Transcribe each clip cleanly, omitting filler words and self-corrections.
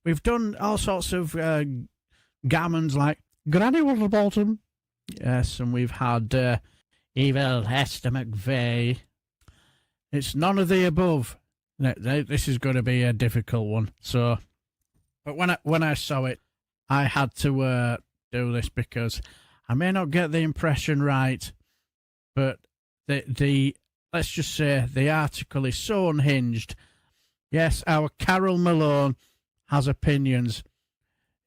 we've done all sorts of gammons like Granny Waterbottom. Yes, and we've had Evil Hester McVeigh. It's none of the above. This is going to be a difficult one. So, but when I saw it, I had to do this because I may not get the impression right, but the let's just say the article is so unhinged. Yes, our Carol Malone has opinions.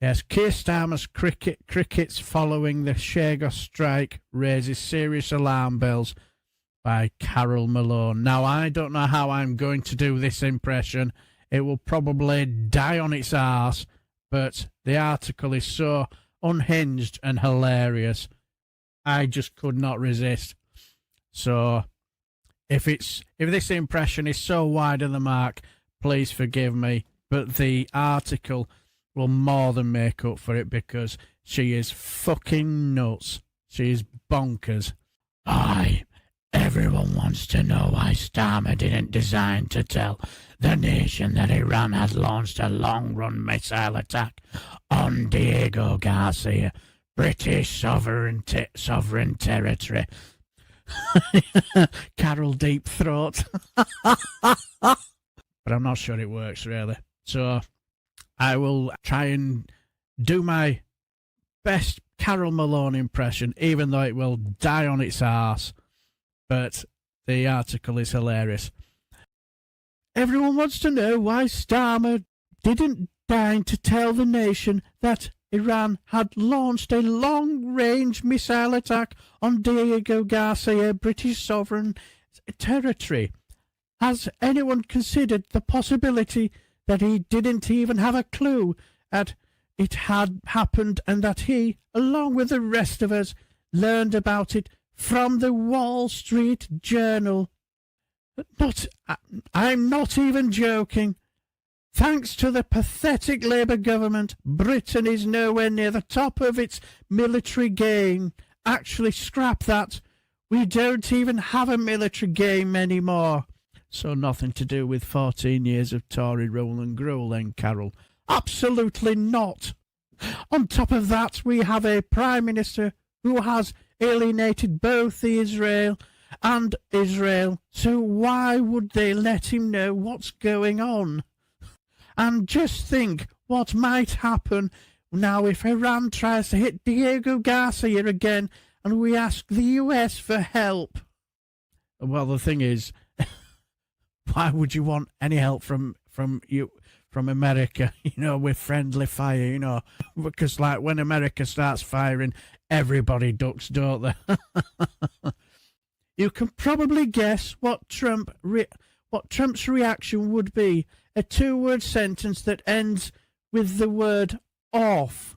Yes, Keir Starmer's crickets following the Chagos strike raises serious alarm bells, by Carol Malone. Now, I don't know how I'm going to do this impression. It will probably die on its arse, but the article is so unhinged and hilarious. I just could not resist. So, if this impression is so wide of the mark, please forgive me, but the article will more than make up for it because she is fucking nuts. She is bonkers. Everyone wants to know why Starmer didn't design to tell the nation that Iran had launched a long-run missile attack on Diego Garcia, British sovereign territory. Carol Deep Throat. But I'm not sure it works, really. So I will try and do my best Carol Malone impression, even though it will die on its arse. But the article is hilarious. Everyone wants to know why Starmer didn't deign to tell the nation that Iran had launched a long-range missile attack on Diego Garcia, British sovereign territory. Has anyone considered the possibility that he didn't even have a clue that it had happened and that he, along with the rest of us, learned about it from the Wall Street Journal? I'm not even joking. Thanks to the pathetic Labour government, Britain is nowhere near the top of its military game. Actually, scrap that. We don't even have a military game anymore. So nothing to do with 14 years of Tory rule and gruel then, Carol? Absolutely not. On top of that, we have a Prime Minister who has alienated both Israel and Israel, so why would they let him know what's going on? And just think what might happen now if Iran tries to hit Diego Garcia again and we ask the US for help. Well, the thing is, why would you want any help from America, with friendly fire, because like when America starts firing, everybody ducks, don't they? You can probably guess what Trump's reaction would be. A 2-word sentence that ends with the word off.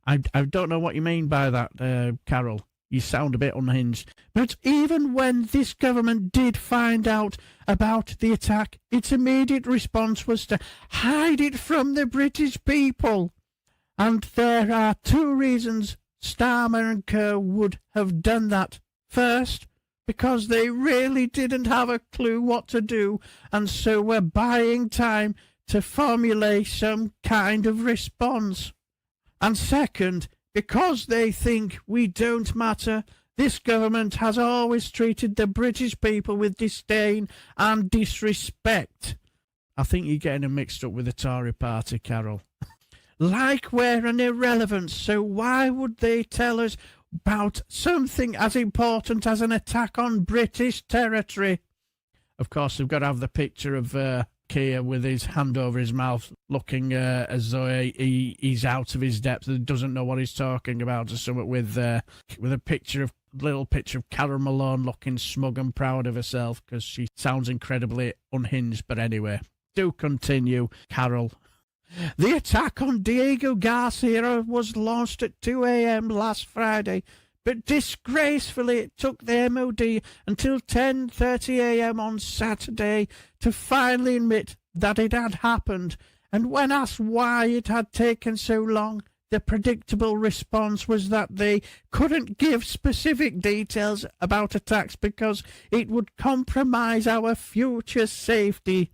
I don't know what you mean by that, Carol. You sound a bit unhinged. But even when this government did find out about the attack, its immediate response was to hide it from the British people. And there are 2 reasons Starmer and co would have done that. First, because they really didn't have a clue what to do, and so were buying time to formulate some kind of response. And second, because they think we don't matter. This government has always treated the British people with disdain and disrespect. I think you're getting them mixed up with the Tory party, Carol. Like we're an irrelevance, so why would they tell us about something as important as an attack on British territory? Of course, they've got to have the picture of Keir with his hand over his mouth, looking as though he's out of his depth and doesn't know what he's talking about, or something with a little picture of Carol Malone looking smug and proud of herself because she sounds incredibly unhinged. But anyway, do continue, Carol. The attack on Diego Garcia was launched at 2 a.m. last Friday, but disgracefully it took the MOD until 10:30 a.m. on Saturday to finally admit that it had happened. And when asked why it had taken so long, the predictable response was that they couldn't give specific details about attacks because it would compromise our future safety.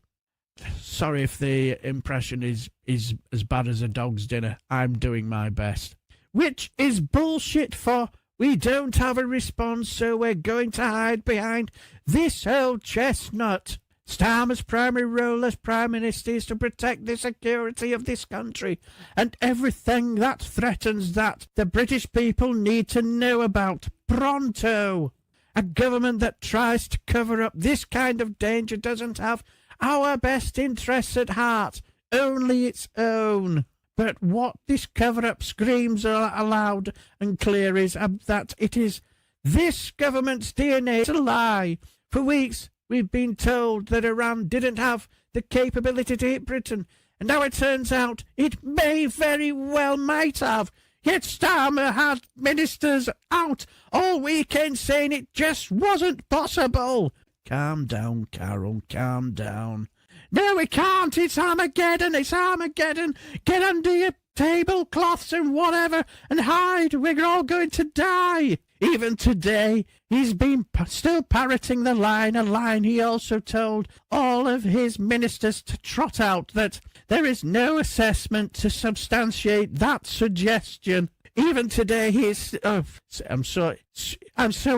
Sorry if the impression is as bad as a dog's dinner. I'm doing my best. Which is bullshit, for we don't have a response, so we're going to hide behind this old chestnut. Starmer's primary role as Prime Minister is to protect the security of this country and everything that threatens that the British people need to know about pronto. A government that tries to cover up this kind of danger doesn't have our best interests at heart, only its own. But what this cover-up screams aloud and clear is that it is this government's DNA to lie. For weeks, we've been told that Iran didn't have the capability to hit Britain, and now it turns out it may very well might have. Yet Starmer had ministers out all weekend saying it just wasn't possible. Calm down, Carol, calm down. No, we can't. It's Armageddon. It's Armageddon. Get under your tablecloths and whatever and hide. We're all going to die. Even today, he's been still parroting the line, a line he also told all of his ministers to trot out, that there is no assessment to substantiate that suggestion. Even today, he's... Oh, I'm so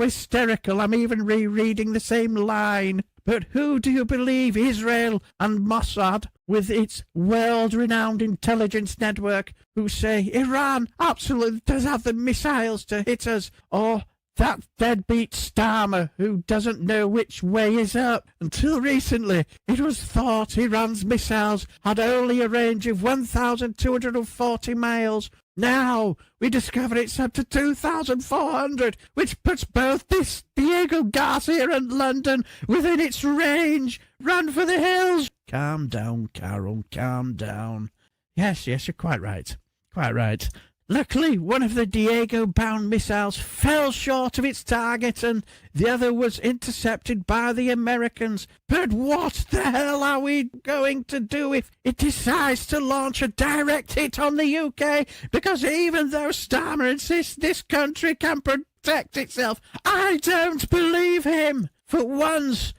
hysterical. I'm even rereading the same line. But who do you believe, Israel and Mossad, with its world-renowned intelligence network, who say Iran absolutely does have the missiles to hit us, or that deadbeat Starmer who doesn't know which way is up? Until recently, it was thought Iran's missiles had only a range of 1,240 miles. Now we discover it's up to 2,400, which puts both this Diego Garcia and London within its range. Run for the hills. Calm down, Carol, calm down. Yes, you're quite right. Quite right. Luckily, one of the Diego-bound missiles fell short of its target and the other was intercepted by the Americans. But what the hell are we going to do if it decides to launch a direct hit on the UK? Because even though Starmer insists this country can protect itself, I don't believe him. For once,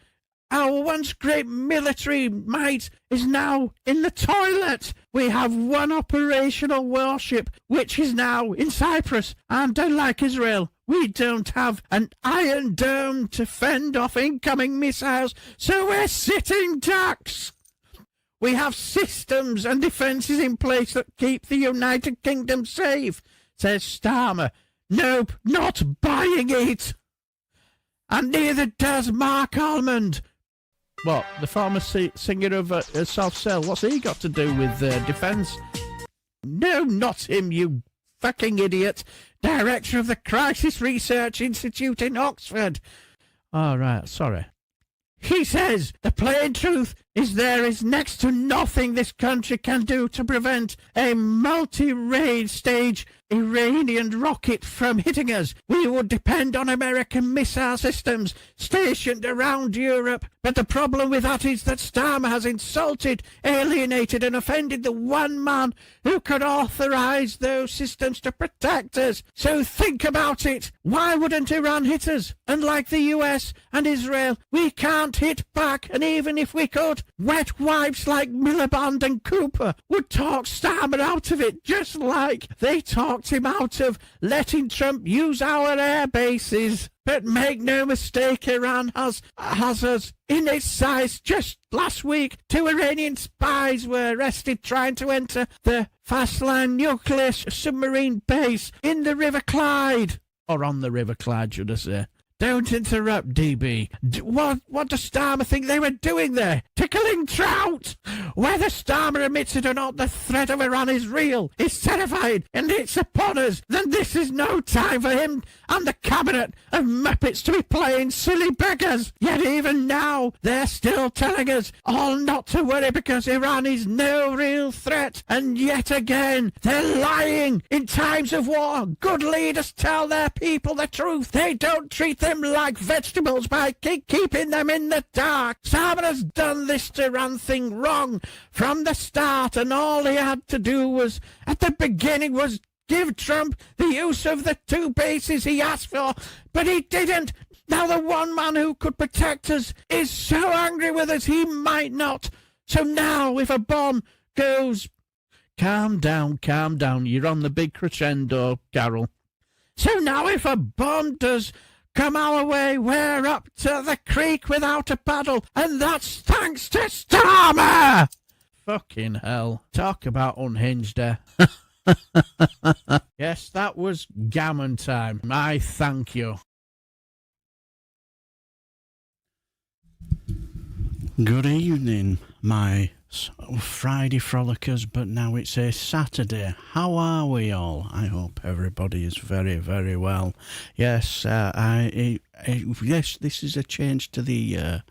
our once great military might is now in the toilet. We have one operational warship, which is now in Cyprus. And unlike Israel, we don't have an iron dome to fend off incoming missiles, so we're sitting ducks. We have systems and defences in place that keep the United Kingdom safe, says Starmer. Nope, not buying it. And neither does Mark Almond. What, the former singer of Soft Cell? What's he got to do with defence? No, not him, you fucking idiot. Director of the Crisis Research Institute in Oxford. All right, sorry. He says the plain truth is there is next to nothing this country can do to prevent a multi-raid stage Iranian rocket from hitting us. We would depend on American missile systems stationed around Europe. But the problem with that is that Starmer has insulted, alienated and offended the one man who could authorize those systems to protect us. So think about it. Why wouldn't Iran hit us? Unlike the US and Israel, we can't hit back, and even if we could, wet wipes like Miliband and Cooper would talk Starmer out of it, just like they talked him out of letting Trump use our air bases. But make no mistake, Iran has us in its sights. Just last week, 2 Iranian spies were arrested trying to enter the Fastline nuclear submarine base in the River Clyde. Or on the River Clyde, should I say. Don't interrupt, DB. What does Starmer think they were doing there? Tickling trout? Whether Starmer admits it or not, the threat of Iran is real. It's terrifying, and it's upon us. Then this is no time for him and the cabinet of Muppets to be playing silly beggars. Yet even now, they're still telling us all not to worry because Iran is no real threat. And yet again, they're lying. In times of war, good leaders tell their people the truth. They don't treat them like vegetables by keeping them in the dark. Starmer has done this Iran thing wrong from the start, and all he had to do was, at the beginning, was give Trump the use of the 2 bases he asked for, but he didn't. Now the one man who could protect us is so angry with us he might not So now if a bomb goes... Calm down, you're on the big crescendo, Carol. So now if a bomb does come our way, we're up to the creek without a paddle, and that's thanks to Starmer! Fucking hell. Talk about unhinged there. Yes, that was gammon time. I thank you. Good evening, my Friday frolickers, but now it's a Saturday. How are we all? I hope everybody is very, very well. Yes, yes, this is a change to the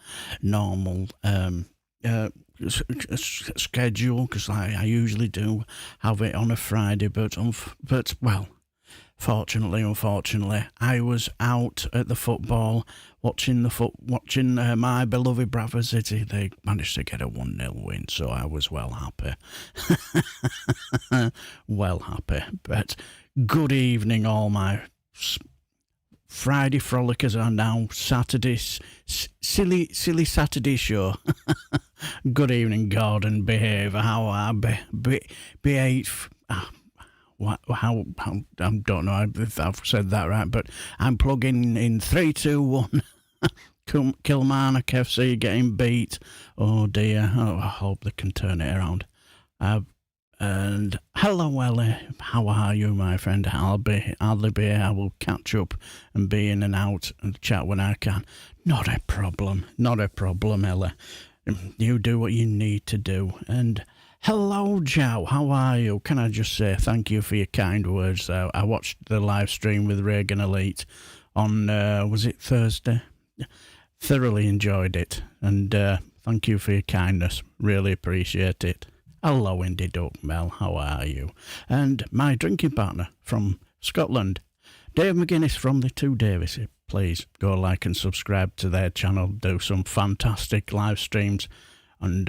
normal schedule, because I usually do have it on a Friday, but well, unfortunately, I was out at the football watching my beloved Bradford City. They managed to get a 1-0 win, so I was well happy. Well happy. But good evening, all my Friday frolickers are now Saturday's silly Saturday show. Good evening, Gordon. Behave. How are behave? How I don't know if I've said that right, but I'm plugging in 3, 2, 1. Kilmarnock FC getting beat. Oh dear. Oh, I hope they can turn it around. And hello, Ellie. How are you, my friend? I'll be here. I will catch up and be in and out and chat when I can. Not a problem, Ellie. You do what you need to do. And hello, Joe. How are you? Can I just say thank you for your kind words. I watched the live stream with Reagan Elite on, was it Thursday? Thoroughly enjoyed it. And thank you for your kindness. Really appreciate it. Hello, Indy Duck Mel. How are you? And my drinking partner from Scotland, Dave McGuinness from the Two Davis. Please go like and subscribe to their channel. Do some fantastic live streams and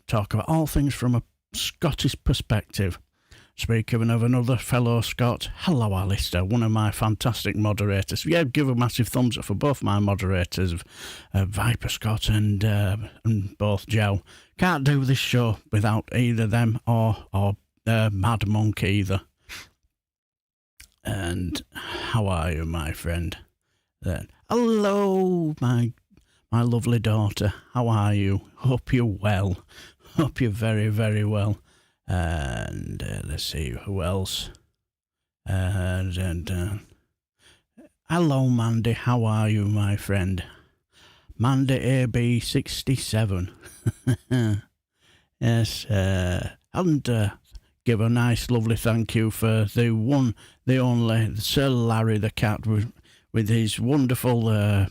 talk about all things from a Scottish perspective. Speaking of another fellow Scot, hello Alistair, one of my fantastic moderators. Yeah, give a massive thumbs up for both my moderators, Viper Scott and both Joe. Can't do this show without either them or Mad Monk either. And how are you, my friend? Hello, my lovely daughter. How are you? Hope you're well. Hope you're very, very well. And let's see who else. Hello, Mandy. How are you, my friend? Mandy AB67. Yes. And give a nice, lovely thank you for the one, the only Sir Larry the cat with his wonderful,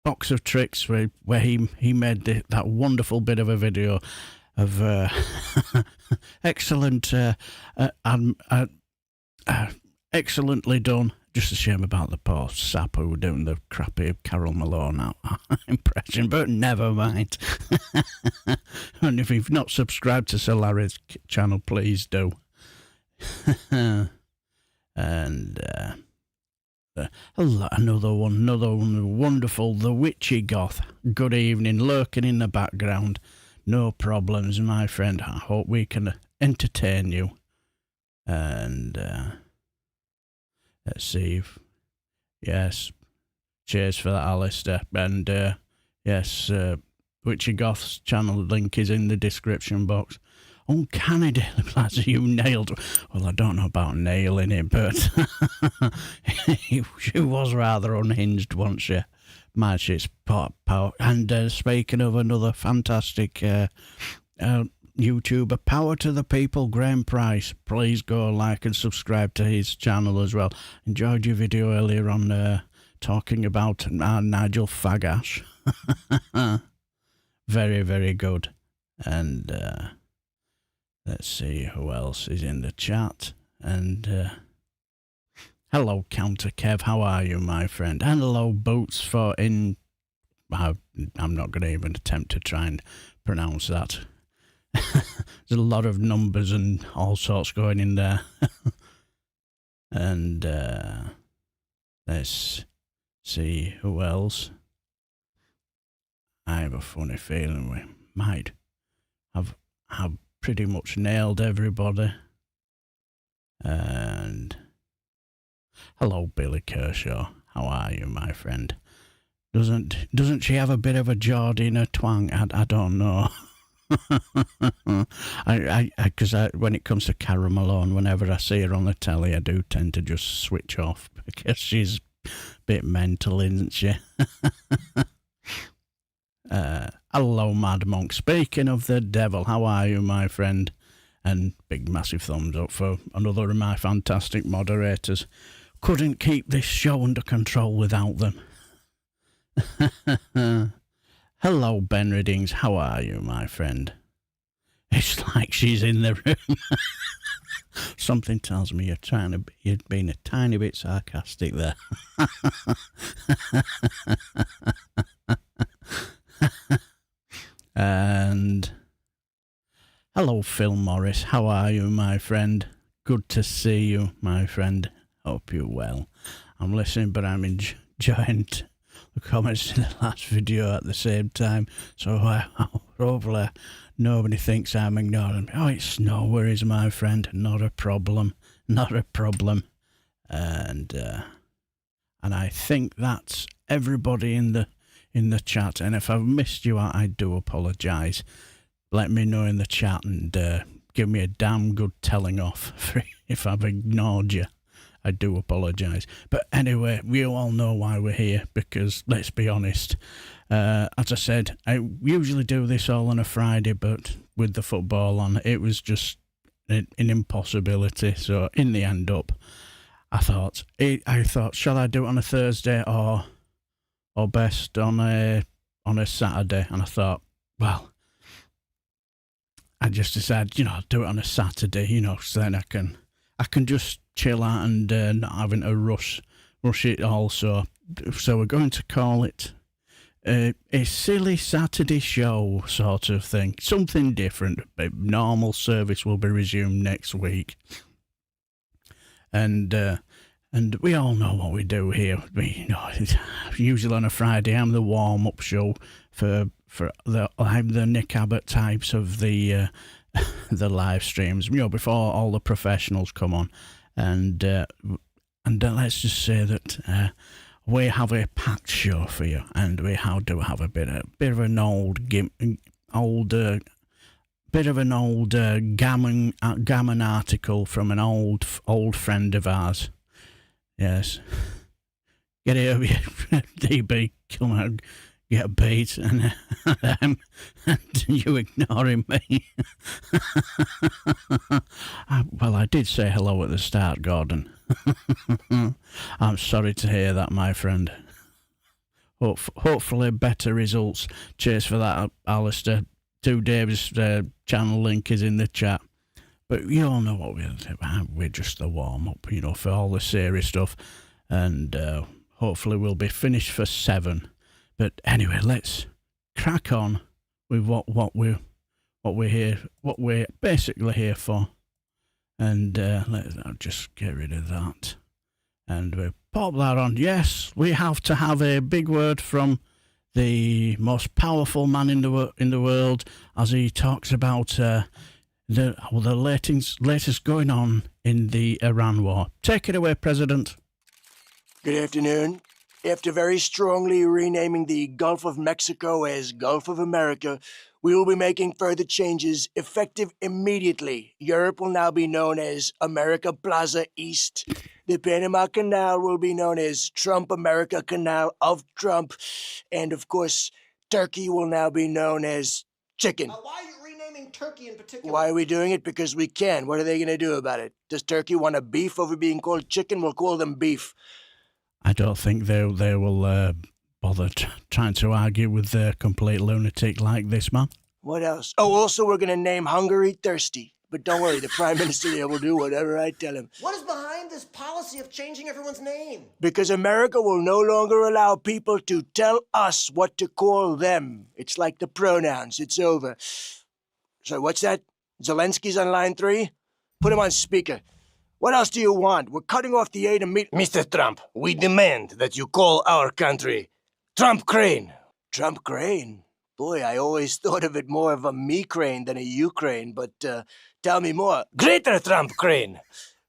box of tricks where he made that wonderful bit of a video of excellent, excellently done. Just a shame about the poor sap who were doing the crappy Carol Malone impression, but never mind. And if you've not subscribed to Sir Larry's channel, please do. And another one, wonderful, the Witchy Goth. Good evening, lurking in the background. No problems, my friend. I hope we can entertain you. And let's see. Yes. Cheers for that, Alistair. And yes, Witchy Goth's channel link is in the description box. Uncanny Daily Plaza, you nailed. Well, I don't know about nailing it, but she was rather unhinged, wasn't she? My shit's power. And speaking of another fantastic YouTuber, Power to the People, Graham Price. Please go like and subscribe to his channel as well. Enjoyed your video earlier on talking about Nigel Fagash. Very, very good. And let's see who else is in the chat. And hello, Counter Kev. How are you, my friend? And hello, Boots for in. I'm not going to even attempt to try and pronounce that. There's a lot of numbers and all sorts going in there. And let's see who else. I've a funny feeling we might have pretty much nailed everybody. And hello, Billy Kershaw. How are you, my friend? Doesn't she have a bit of a Geordie in her twang? I don't know. Because when it comes to Cara Malone, whenever I see her on the telly, I do tend to just switch off because she's a bit mental, isn't she? Hello, Mad Monk. Speaking of the devil, how are you, my friend? And big massive thumbs up for another of my fantastic moderators. Couldn't keep this show under control without them. Hello, Ben Riddings. How are you, my friend? It's like she's in the room. Something tells me you're being a tiny bit sarcastic there. And hello, Phil Morris. How are you, my friend? Good to see you, my friend. Hope you're well. I'm listening, but I'm enjoying the comments in the last video at the same time. So hopefully nobody thinks I'm ignoring me. Oh, it's no worries, my friend. Not a problem. Not a problem. And I think that's everybody in the chat. And if I've missed you out, I do apologise. Let me know in the chat and give me a damn good telling off for if I've ignored you. I do apologise. But anyway, we all know why we're here, because let's be honest, as I said, I usually do this all on a Friday, but with the football on, it was just an impossibility. So in the end up, I thought, shall I do it on a Thursday or best on a Saturday? And I thought, well, I just decided, I'll do it on a Saturday, so then I can just chill out and not having to rush it all. So we're going to call it a silly Saturday show sort of thing, something different. Normal service will be resumed next week, and we all know what we do here. Usually on a Friday, I'm the warm-up show I'm the Nick Abbott types of the live streams, before all the professionals come on. And let's just say that we have a packed show for you, and we do have a bit of an old gammon article from an old friend of ours. Yes, get it over here, DB. Come on, get beat, and you ignoring me. Well, I did say hello at the start, Gordon. I'm sorry to hear that, my friend. Hopefully better results. Cheers for that, Alistair. Dave's channel link is in the chat. But you all know what we're just the warm-up, for all the serious stuff. And hopefully we'll be finished for 7. But anyway, let's crack on with what we're basically here for. And I'll just get rid of that. And we pop that on. Yes, we have to have a big word from the most powerful man in the world as he talks about the latest going on in the Iran war. Take it away, President. Good afternoon. After very strongly renaming the Gulf of Mexico as Gulf of America, we will be making further changes effective immediately. Europe will now be known as America Plaza East. The Panama Canal will be known as Trump America Canal of Trump. And of course, Turkey will now be known as Chicken. Why are you renaming Turkey in particular? Why are we doing it? Because we can. What are they going to do about it? Does Turkey want a beef over being called chicken? We'll call them beef. I don't think they will bother trying to argue with a complete lunatic like this man. What else? Oh, also we're going to name Hungary Thirsty. But don't worry, the Prime Minister there will do whatever I tell him. What is behind this policy of changing everyone's name? Because America will no longer allow people to tell us what to call them. It's like the pronouns. It's over. So what's that? Zelensky's on line 3? Put him on speaker. What else do you want? We're cutting off the aid immediately. Mr. Trump, we demand that you call our country Trump Crane. Trump Crane? Boy, I always thought of it more of a me crane than a Ukraine, but tell me more. Greater Trump crane.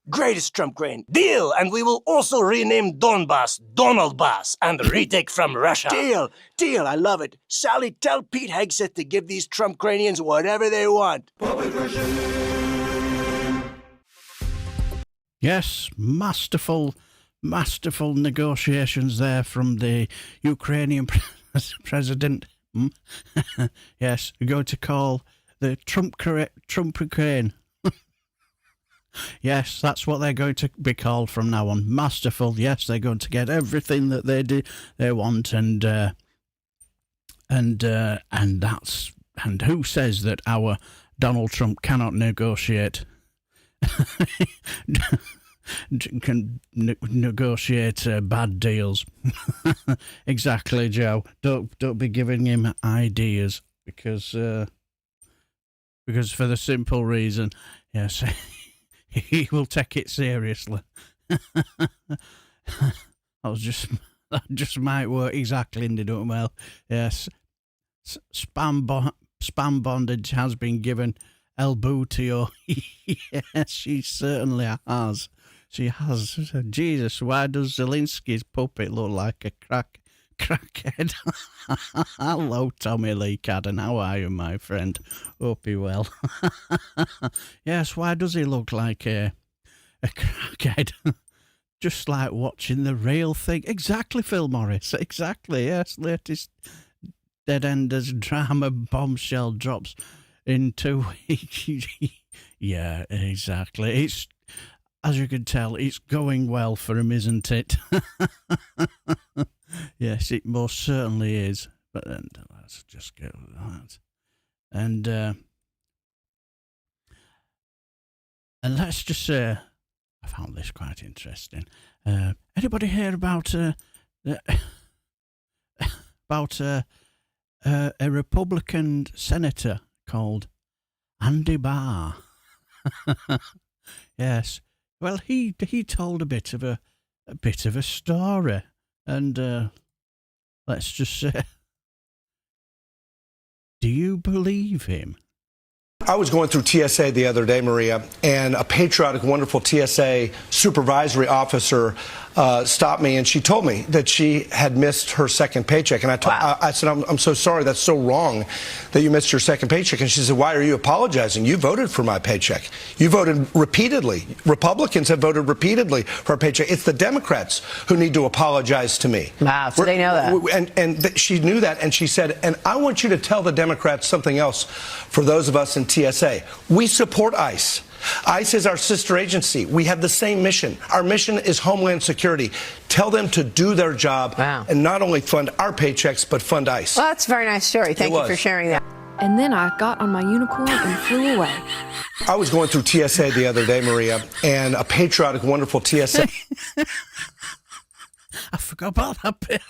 Greatest Trump crane. Deal! And we will also rename Donbass Donald Bass and retake from Russia. Deal! Deal! I love it. Sally, tell Pete Hegseth to give these Trump cranians whatever they want. Yes, masterful negotiations there from the Ukrainian president. Yes, we're going to call the Trump Ukraine. Yes, that's what they're going to be called from now on. Masterful. Yes, they're going to get everything that they want, and who says that our Donald Trump cannot negotiate? Can negotiate bad deals. Exactly, Joe. Don't be giving him ideas because for the simple reason, yes, he will take it seriously. That just might work exactly, and they don't well. Yes, spam bondage has been given El Boutio. Yes, she certainly has. She has. Jesus, why does Zelensky's puppet look like a crackhead? Hello, Tommy Lee Cadden. How are you, my friend? Hope you're well. Yes, why does he look like a crackhead? Just like watching the real thing. Exactly, Phil Morris. Exactly, yes. Latest Dead Enders drama bombshell drops in 2 weeks. Yeah, exactly. It's, as you can tell, it's going well for him, isn't it? Yes, it most certainly is. But then, let's just go with that. And let's just say, I found this quite interesting. Anybody hear about a Republican senator called Andy Barr? Yes. Well, he told a bit of a story, and let's just say, do you believe him? I was going through TSA the other day, Maria, and a patriotic, wonderful TSA supervisory officer stopped me, and she told me that she had missed her second paycheck. And I said, I'm so sorry. That's so wrong that you missed your second paycheck. And she said, why are you apologizing? You voted for my paycheck. You voted repeatedly. Republicans have voted repeatedly for a paycheck. It's the Democrats who need to apologize to me. Wow, so they know that. And she knew that, and she said, and I want you to tell the Democrats something else for those of us in TSA. We support ICE. ICE is our sister agency. We have the same mission. Our mission is Homeland Security. Tell them to do their job and not only fund our paychecks, but fund ICE. Well, that's a very nice story. Thank you for sharing that. And then I got on my unicorn and flew away. I was going through TSA the other day, Maria, and a patriotic, wonderful TSA. I forgot about that bit.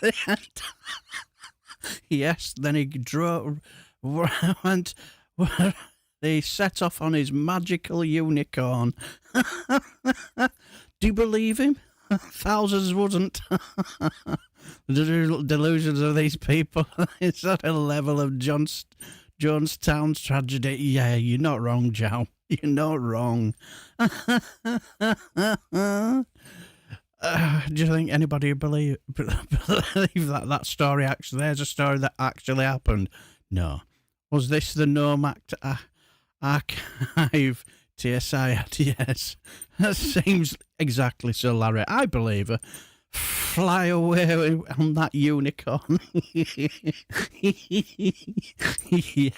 Yes, then he went. He set off on his magical unicorn. Do you believe him? Thousands wouldn't. The delusions of these people. It's at a level of Jonestown's tragedy. Yeah, you're not wrong, Joe. You're not wrong. Do you think anybody believe that story actually? There's a story that actually happened. No. Was this the Gnome Archive TSI? Yes. That seems exactly so, Larry. I believe her. Fly away on that unicorn.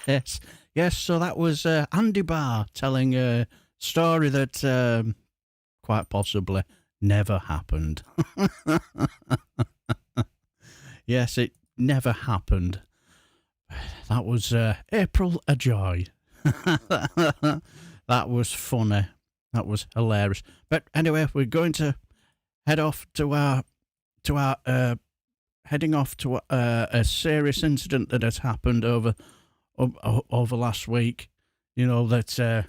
Yes. Yes, so that was Andy Barr telling a story that quite possibly never happened. Yes, it never happened. That was April a Joy. That was funny. That was hilarious. But anyway, we're going to heading off to a serious incident that has happened over last week. You know, that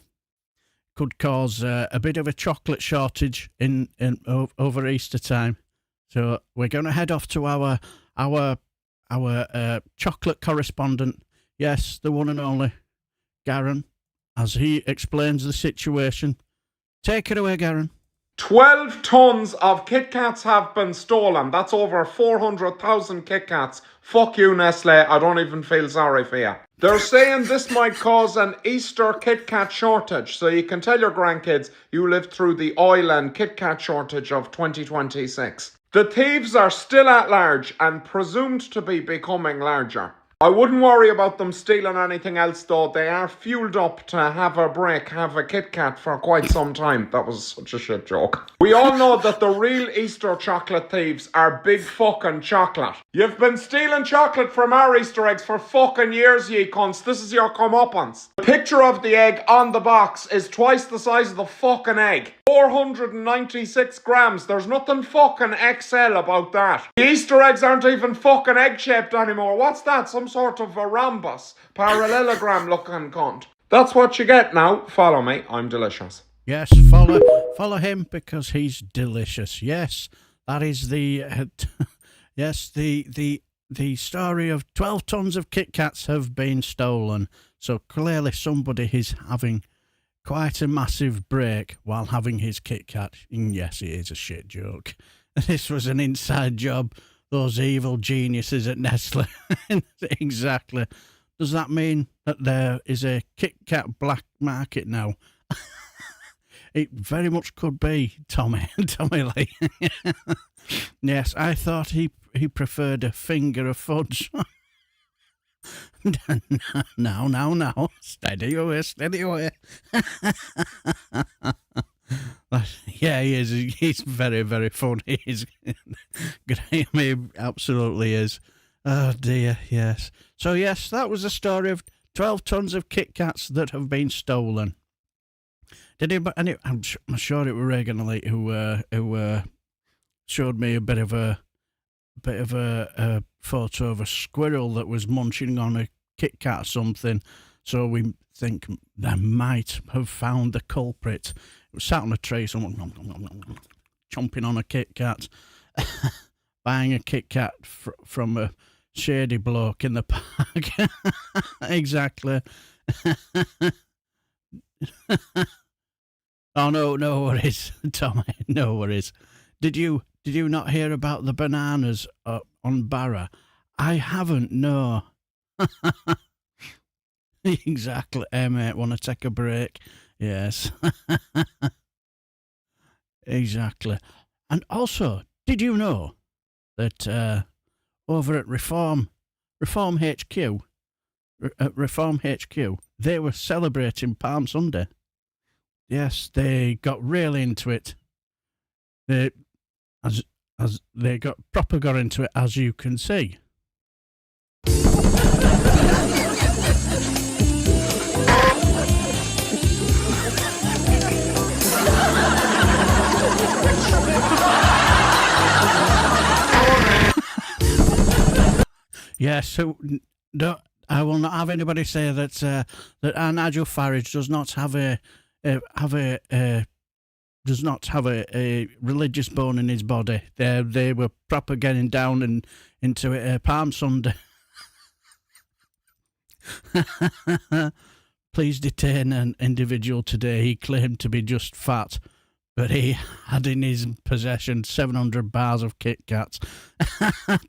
could cause a bit of a chocolate shortage in over Easter time. So we're going to head off to our chocolate correspondent, Yes, the one and only Garen, as he explains the situation. Take it away, Garen. 12 tons of KitKats have been stolen. That's over 400,000 KitKats. Fuck you, Nestle. I don't even feel sorry for you. They're saying this might cause an Easter KitKat shortage, so you can tell your grandkids you lived through the oil and KitKat shortage of 2026. The thieves are still at large and presumed to be becoming larger. I wouldn't worry about them stealing anything else though. They are fueled up to have a break, have a KitKat for quite some time. That was such a shit joke. We all know that the real Easter chocolate thieves are big fucking chocolate. You've been stealing chocolate from our Easter eggs for fucking years, ye cunts. This is your comeuppance. The picture of the egg on the box is twice the size of the fucking egg. 496 grams. There's nothing fucking XL about that. The Easter eggs aren't even fucking egg-shaped anymore. What's that? Some sort of a rhombus, parallelogram looking cunt. That's what you get now. Follow me. I'm delicious. Yes, follow him because he's delicious. Yes, that is the yes, the story of 12 tons of KitKats have been stolen. So clearly somebody is having quite a massive break while having his KitKat. And yes, it is a shit joke. This was an inside job. Those evil geniuses at Nestle. Exactly. Does that mean that there is a KitKat black market now? It very much could be, Tommy Lee. Yes, I thought he preferred a finger of fudge. Now. Steady away. Yeah, he is. He's very, very funny. Graham, he absolutely is. Oh, dear, yes. So, yes, that was the story of 12 tons of KitKats that have been stolen. I'm sure it was Regan Elite who showed me a bit of a photo of a squirrel that was munching on a KitKat or something. So we think they might have found the culprit. It was sat on a tree, someone chomping on a KitKat, buying a KitKat from a shady bloke in the park. Exactly. Oh, no worries, Tommy, no worries. Did you not hear about the bananas on Barra? I haven't, no. Exactly. Hey, mate, want to take a break? Yes. Exactly. And also, did you know that over at Reform HQ, they were celebrating Palm Sunday? Yes, they got really into it. They got into it, as you can see. Yes, so no, I will not have anybody say that our Nigel Farage does not have a religious bone in his body. They were proper getting down and into it. Palm Sunday. Please detain an individual today. He claimed to be just fat, but he had in his possession 700 bars of KitKats.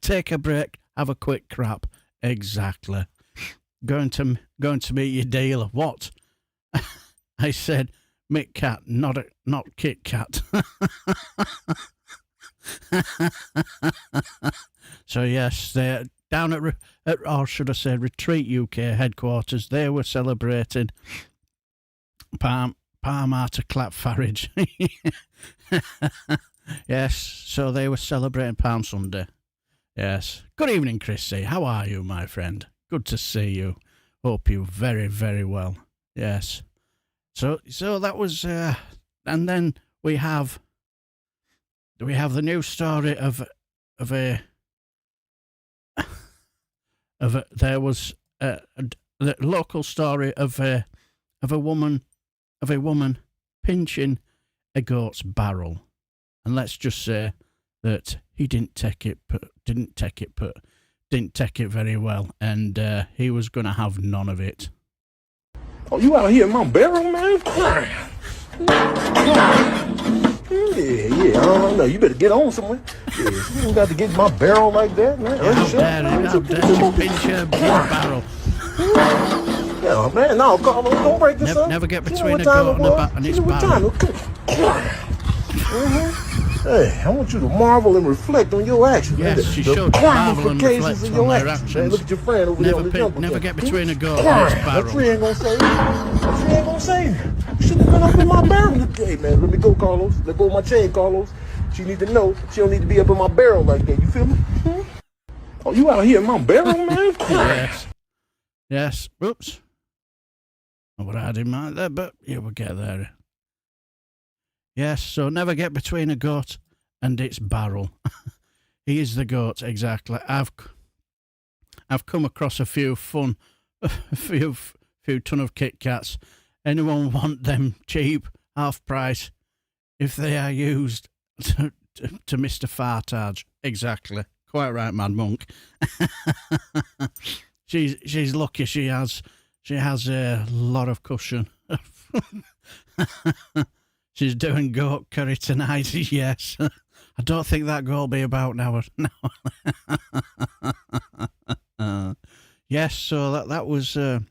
Take a break. Have a quick crap. Exactly. Going to meet your deal. What? I said McCat, not KitKat. So yes, they're down at or should I say Retreat UK headquarters. They were celebrating Palm Arthur Clap Farage. Yes, so they were celebrating Palm Sunday. Yes. Good evening, Chrissy. How are you, my friend? Good to see you. Hope you're very, very well. Yes. So that was, and then we have the news story of the local story of a woman pinching a goat's barrel, and let's just say that he didn't take it didn't take it very well, and he was going to have none of it. Oh, you out here in my barrel, man? Yeah, I don't know. You better get on somewhere. Yeah, you got to get my barrel like that, man. How dare you pinch your barrel? Yeah, man, no, don't break this up. Never get between a goat and its barrel. Hey, I want you to marvel and reflect on your actions. Yes, you should marvel and reflect on their actions. Man, look at your friend over there on the jump. Never get between a goat and its barrel. That tree ain't gonna save you. That tree ain't gonna save you. You shouldn't have been up in my barrel. Hey, man, let me go, Carlos. Let go of my chain, Carlos. She need to know she don't need to be up in my barrel like that. You feel me? Oh, you out here in my barrel, man? Yes. Yes. Oops. Not what I had in mind there, but yeah, we'll get there. Yes, so never get between a goat and its barrel. He is the goat, exactly. I've come across a few ton of KitKats. Anyone want them cheap, half price, if they are used to Mr. Fartage? Exactly. Quite right, Mad Monk. She's lucky she has a lot of cushion. She's doing goat curry tonight, yes. I don't think that goat will be about now. No. Yes, so that was down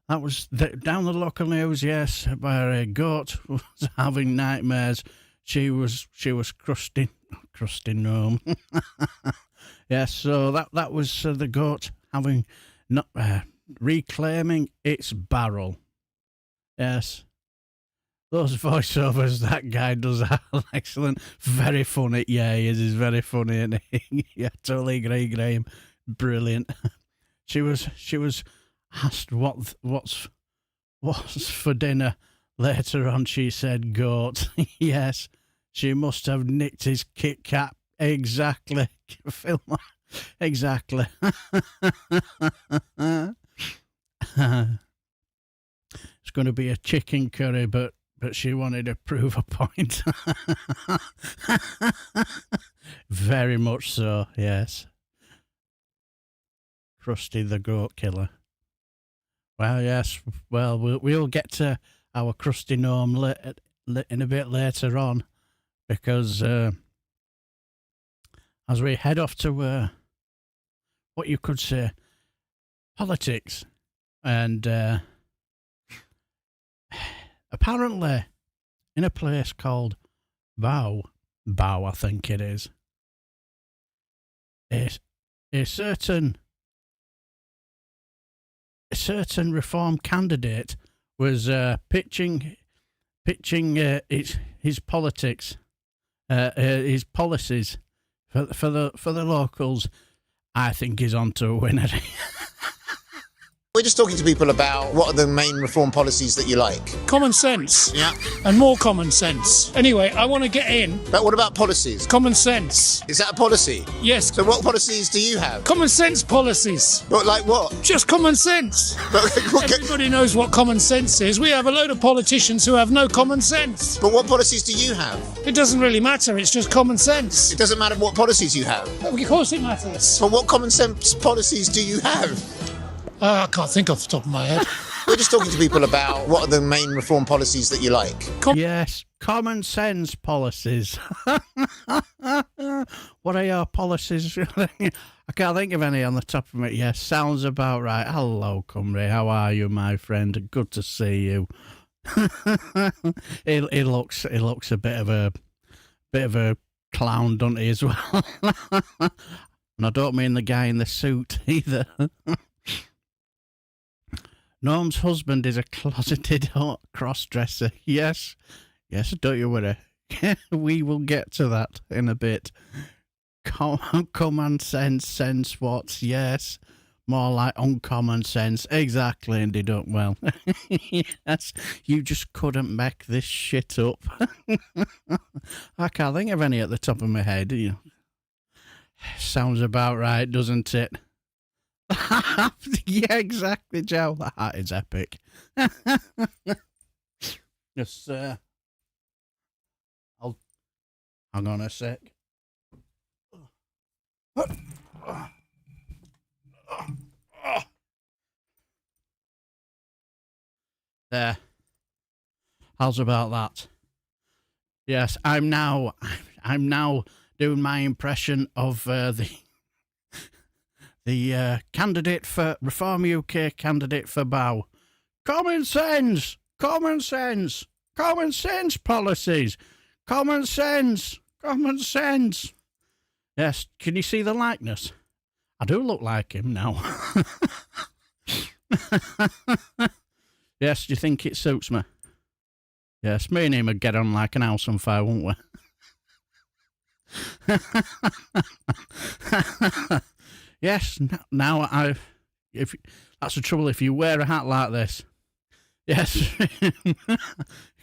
the local news, yes, where a goat was having nightmares. She was crusting gnome. Yes, so that was the goat having reclaiming its barrel. Yes. Those voiceovers that guy does are excellent. Very funny. Yeah, he is. He's very funny. And yeah, totally agree, Graham. Brilliant. She was asked what's for dinner. Later on, she said goat. Yes, she must have nicked his KitKat. Exactly. Phil. Exactly. It's going to be a chicken curry, but she wanted to prove a point. Very much so, yes. Krusty the goat killer. Well, yes. Well, we'll get to our Krusty gnome in a bit later on, because as we head off to what you could say politics, and apparently in a place called Bow, I think it is, a certain reform candidate was pitching his politics, his policies for the locals. I think he's on to a winner. We're just talking to people about what are the main reform policies that you like. Common sense. Yeah. And more common sense. Anyway, I want to get in. But what about policies? Common sense. Is that a policy? Yes. So what policies do you have? Common sense policies. But like what? Just common sense. Everybody knows what common sense is. We have a load of politicians who have no common sense. But what policies do you have? It doesn't really matter. It's just common sense. It doesn't matter what policies you have. Of course it matters. But what common sense policies do you have? I can't think off the top of my head. We're just talking to people about what are the main reform policies that you like. Yes, common sense policies. What are your policies? I can't think of any on the top of it. Yes, sounds about right. Hello, Cymru. How are you, my friend? Good to see you. He looks a bit of a clown, doesn't he, as well? And I don't mean the guy in the suit either. Norm's husband is a closeted cross-dresser. Yes, don't you worry. We will get to that in a bit. Common sense what? Yes, more like uncommon sense. Exactly, and they don't. Well, yes, you just couldn't make this shit up. I can't think of any at the top of my head. Sounds about right, doesn't it? Yeah, exactly, Joe. That is epic. Just, hang on a sec. There. How's about that? Yes, I'm now doing my impression of the candidate for Reform UK candidate for Bow. Common sense policies. Common sense. Yes, can you see the likeness? I do look like him now. Yes, do you think it suits me? Yes, me and him would get on like an house on fire, wouldn't we? Yes, now if that's the trouble, if you wear a hat like this. Yes.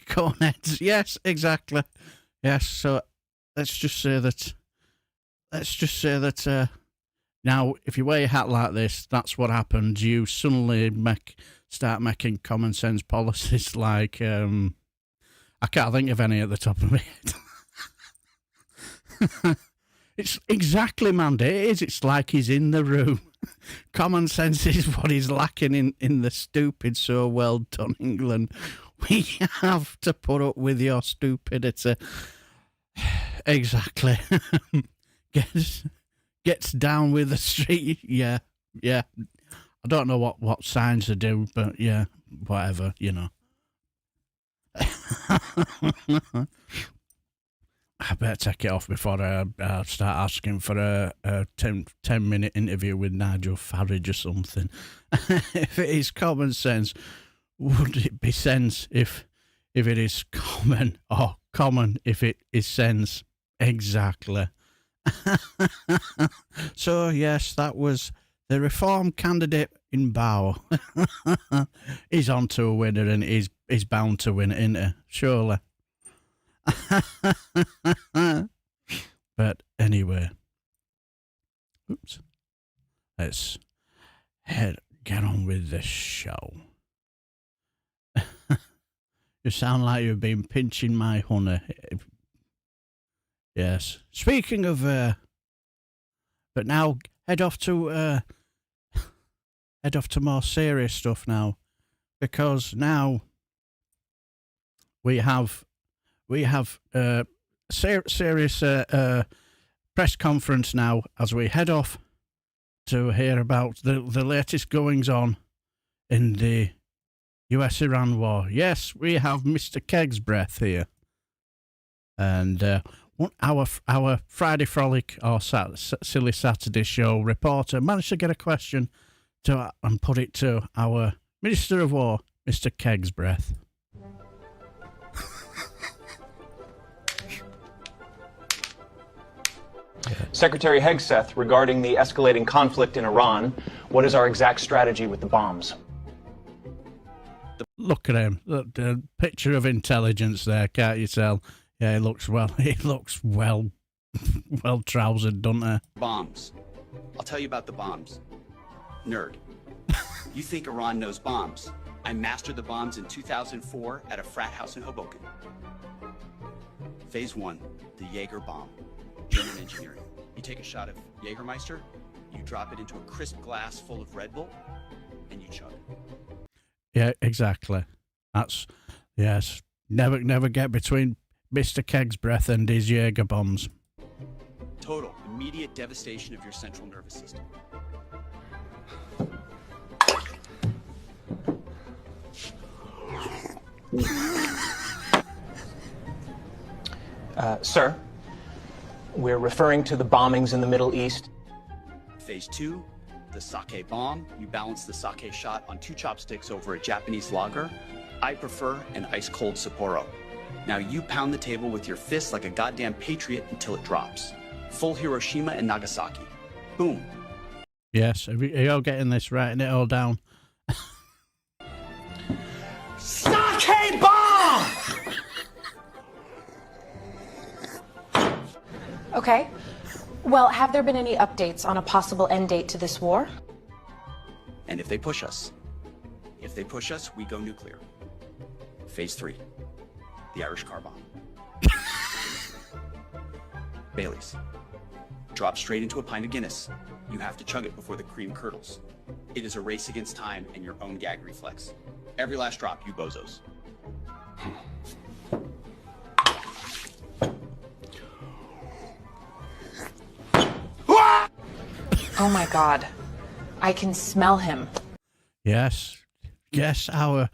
Cornets. Yes, exactly. Yes, so let's just say that now if you wear a hat like this, that's what happens. You suddenly start making common sense policies like I can't think of any at the top of my head. It's exactly, Mandy. It is. It's like he's in the room. Common sense is what he's lacking in the stupid, so well done England. We have to put up with your stupidity. Exactly. Gets down with the street. Yeah. I don't know what signs to do, but yeah, whatever, you know. I better take it off before I start asking for a 10-minute interview with Nigel Farage or something. If it is common sense, would it be sense if it is common, or common if it is sense? Exactly. So, yes, that was the Reform candidate in Bow. He's on to a winner and he's bound to win it, isn't he? Surely. But anyway, oops. Let's get on with the show. You sound like you've been pinching my honey. Yes. Speaking of, but now head off to more serious stuff now, because now we have serious press conference now as we head off to hear about the latest goings on in the US-Iran war. Yes, we have Mr. Keg's Breath here, and our Friday Frolic or Silly Saturday show reporter managed to get a question to and put it to our Minister of War, Mr. Keg's Breath. Secretary Hegseth, regarding the escalating conflict in Iran, what is our exact strategy with the bombs? Look at him. Look, the picture of intelligence there, can't you tell? Yeah, he looks well trousered, doesn't he? Bombs. I'll tell you about the bombs. Nerd. You think Iran knows bombs. I mastered the bombs in 2004 at a frat house in Hoboken. Phase 1, the Jaeger bomb. German engineering. You take a shot of Jägermeister, you drop it into a crisp glass full of Red Bull, and you chug. Yeah, exactly. That's, yes. Never get between Mr. Keg's Breath and his Jaeger bombs. Total, immediate devastation of your central nervous system. Sir, we're referring to the bombings in the Middle East. Phase 2, the sake bomb. You balance the sake shot on 2 chopsticks over a Japanese lager. I prefer an ice-cold Sapporo. Now you pound the table with your fists like a goddamn patriot until it drops. Full Hiroshima and Nagasaki. Boom. Yes, are you all getting this, writing it all down? Sake bomb! Okay. Well, have there been any updates on a possible end date to this war? And if they push us, we go nuclear. Phase 3, the Irish car bomb. Bailey's. Drop straight into a pint of Guinness. You have to chug it before the cream curdles. It is a race against time and your own gag reflex. Every last drop, you bozos. Oh my God. I can smell him. Yes. Yes, our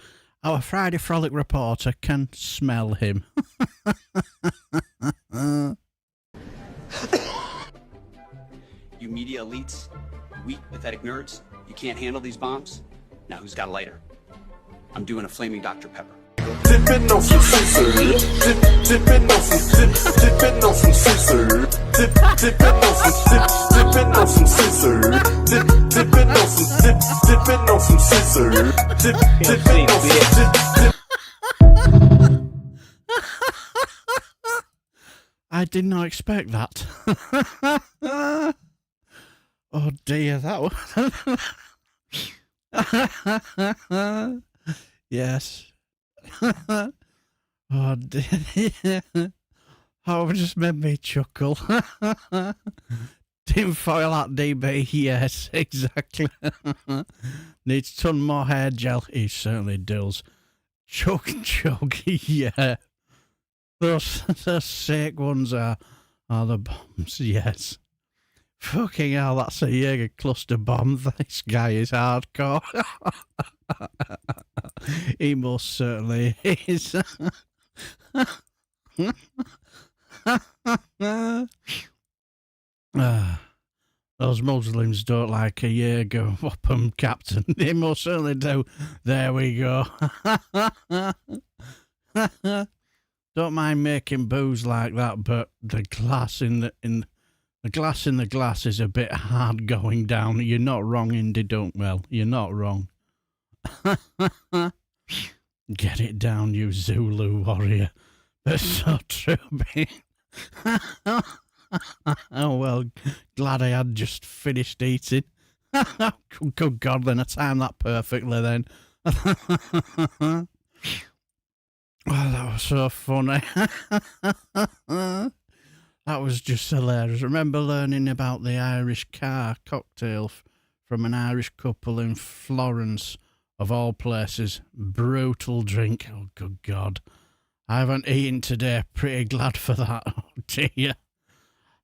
Friday Frolic reporter can smell him. You media elites, weak, pathetic nerds, you can't handle these bombs? Now who's got a lighter? I'm doing a flaming Dr. Pepper. Dipping on some scissors, dipping on some dipping on some scissors, dipping on some dipping on some scissors, dipping on some dipping on some scissors, dipping on some I did not expect that. Oh dear, that was... Yes. Oh dear. Oh, it just made me chuckle. Tinfoil at DB, yes, exactly. Needs ton more hair gel. He certainly does. Chug, yeah. Those sick ones are the bombs, yes. Fucking hell, that's a Jaeger cluster bomb. This guy is hardcore. He most certainly is. Those Muslims don't like a Jaeger Wappum captain. They most certainly do. There we go. Don't mind making booze like that, but the glass in the glass is a bit hard going down. You're not wrong, Indy Dunkwell. You're not wrong. Get it down, you Zulu warrior. That's so true, mate. Oh, well, glad I had just finished eating. Good God, then I timed that perfectly then. Oh, that was so funny. That was just hilarious. I remember learning about the Irish car cocktail from an Irish couple in Florence, of all places. Brutal drink. Oh, good God. I haven't eaten today. Pretty glad for that. Oh, dear.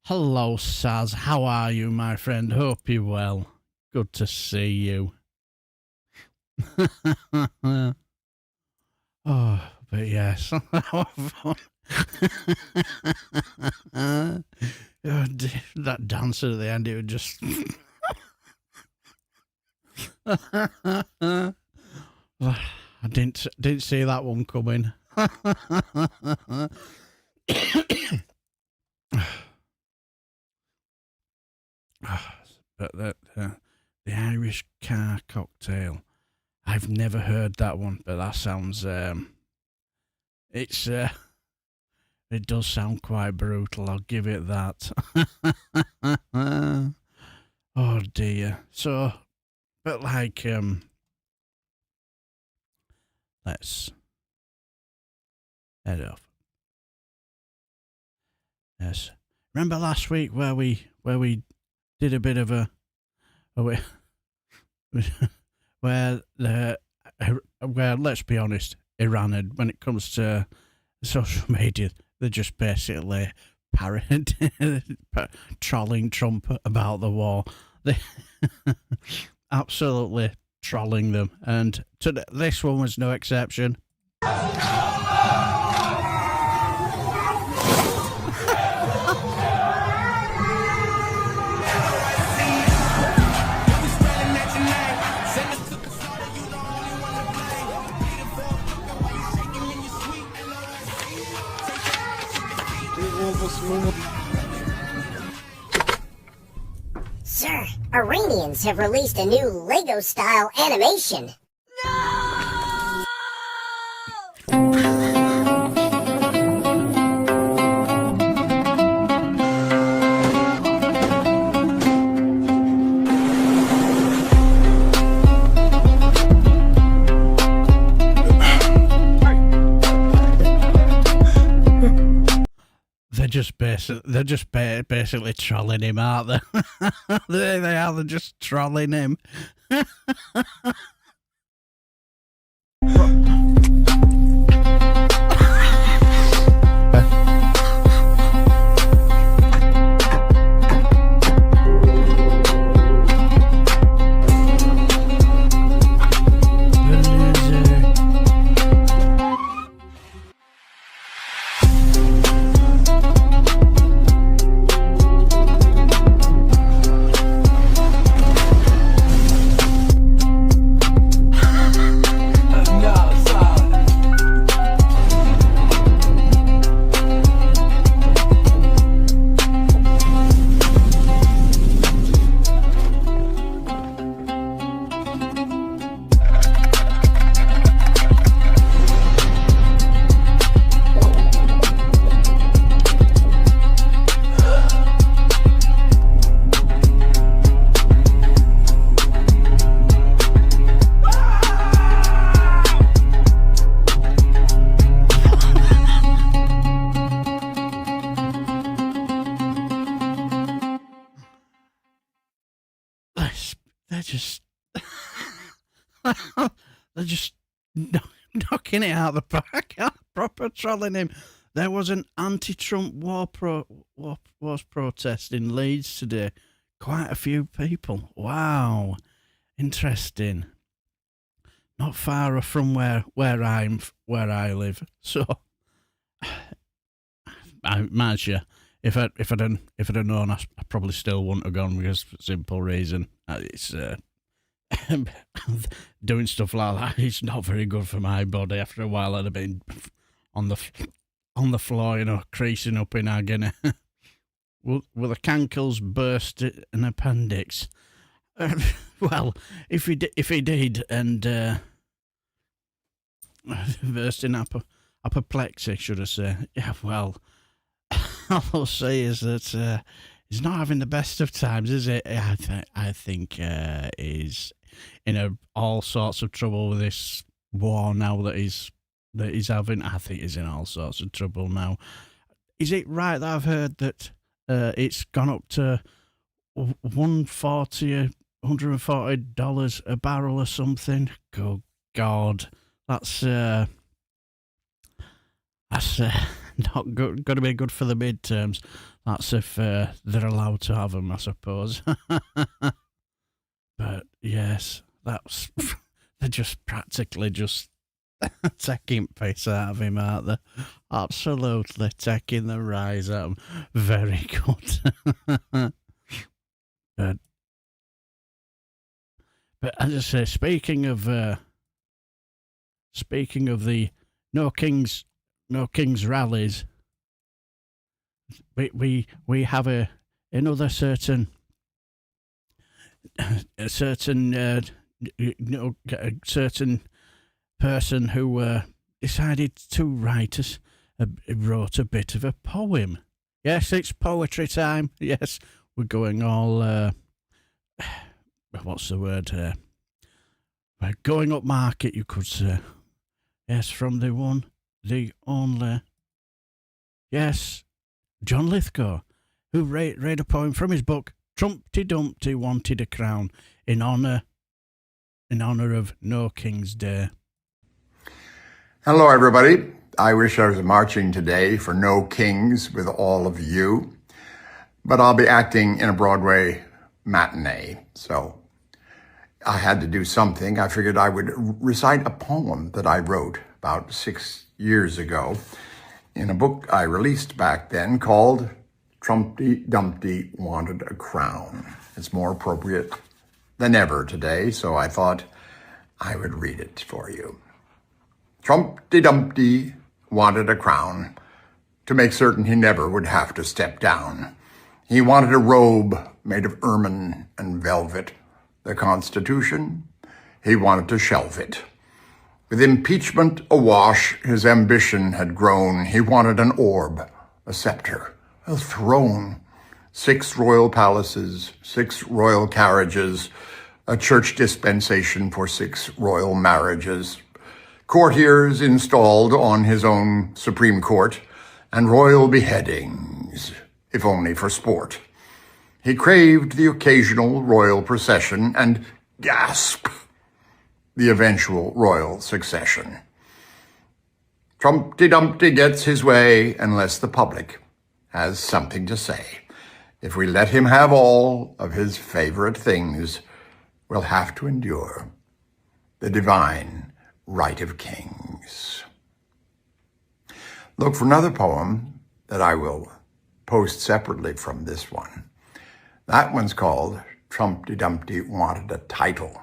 Hello, Saz. How are you, my friend? Hope you're well. Good to see you. Oh, but yes. That dancer at the end, it would just... I didn't see that one coming. But the Irish car cocktail, I've never heard that one, but that sounds it does sound quite brutal, I'll give it that. Oh dear. So, but like let's head off. Yes. Remember last week where we did a bit of where let's be honest, Iran, when it comes to social media, they're just basically trolling Trump about the war. They absolutely trolling them, and this one was no exception. Sir, Iranians have released a new Lego-style animation. basically trolling him, aren't they? They are. They're just trolling him. They're just knocking it out of the park, proper trolling him. There was an anti-Trump wars protest in Leeds today. Quite a few people. Wow, interesting. Not far from where I live. So, I imagine if I'd known, I probably still wouldn't have gone, because for a simple reason, it's doing stuff like that. It's not very good for my body. After a while, I'd have been on the floor, creasing up in agony. Will the cankles burst an appendix? Well, if he did, and burst in apoplexy, should I say? Yeah. Well, all I'll say is that he's not having the best of times, is it? I think he's in all sorts of trouble with this war now that he's having. I think he's in all sorts of trouble now. Is it right that I've heard that it's gone up to $140 a barrel or something? Good God, that's not good. Got to be good for the midterms. That's if they're allowed to have them, I suppose. But yes, they're just practically just taking piss out of him, aren't they? Absolutely taking the rise out of him. Very good. But as I say, speaking of the No Kings rallies, we have another certain person who decided to wrote a bit of a poem. Yes, it's poetry time. Yes, we're going all what's the word? We're going up market, you could say. Yes, from the one, the only. Yes, John Lithgow, who read a poem from his book Trumpty Dumpty Wanted a Crown in honor of No King's Day. Hello, everybody. I wish I was marching today for No Kings with all of you, but I'll be acting in a Broadway matinee, so I had to do something. I figured I would recite a poem that I wrote about 6 years ago in a book I released back then called Trumpty Dumpty Wanted a Crown. It's more appropriate than ever today, so I thought I would read it for you. Trumpty Dumpty wanted a crown to make certain he never would have to step down. He wanted a robe made of ermine and velvet. The Constitution, he wanted to shelve it. With impeachment awash, his ambition had grown. He wanted an orb, a scepter, a throne, 6 royal palaces, 6 royal carriages, a church dispensation for 6 royal marriages, courtiers installed on his own Supreme Court, and royal beheadings kings, if only for sport. He craved the occasional royal procession and, gasp, the eventual royal succession. Trumpty-Dumpty gets his way unless the public has something to say. If we let him have all of his favorite things, we'll have to endure the divine right of kings. Look for another poem that I will post separately from this one. That one's called Trumpty-Dumpty Wanted a Title.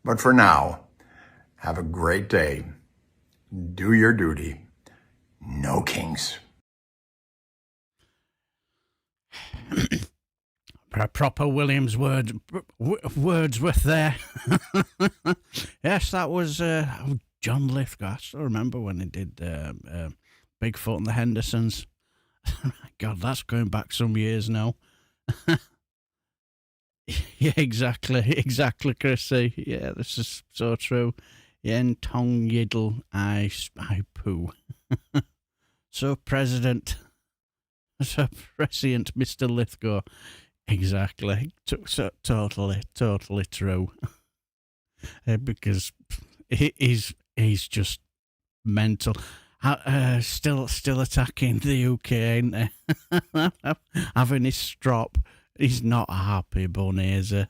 But for now, have a great day. Do your duty. No kings. A proper Williams Wordsworth there. Yes, that was John Lithgow. I still remember when he did Bigfoot and the Hendersons. God, that's going back some years now. Yeah, exactly, Chrissy. Yeah, this is so true. Yen Tong Yiddle I Poo. So prescient, Mr. Lithgow. Exactly. So, totally true. Because he's just mental. Still attacking the UK, ain't they? Having his strop. He's not a happy bunny, is he?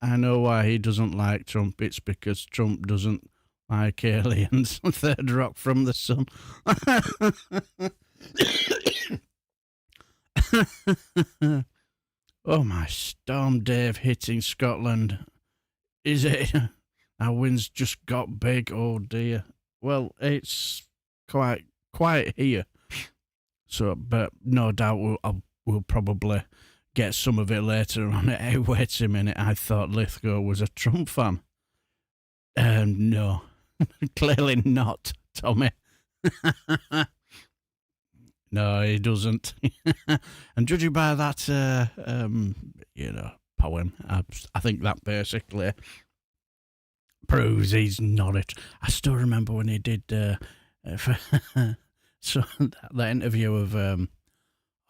I know why he doesn't like Trump. It's because Trump doesn't like aliens. Third rock from the sun. Oh, my Storm Dave hitting Scotland. Is it? Our wind's just got big. Oh, dear. Well, it's quite quiet here. So, but no doubt we'll probably get some of it later on. Hey, wait a minute. I thought Lithgow was a Trump fan. No, clearly not, Tommy. No, he doesn't. And judging by that, poem, I think that basically proves he's not it. I still remember when he did so that interview of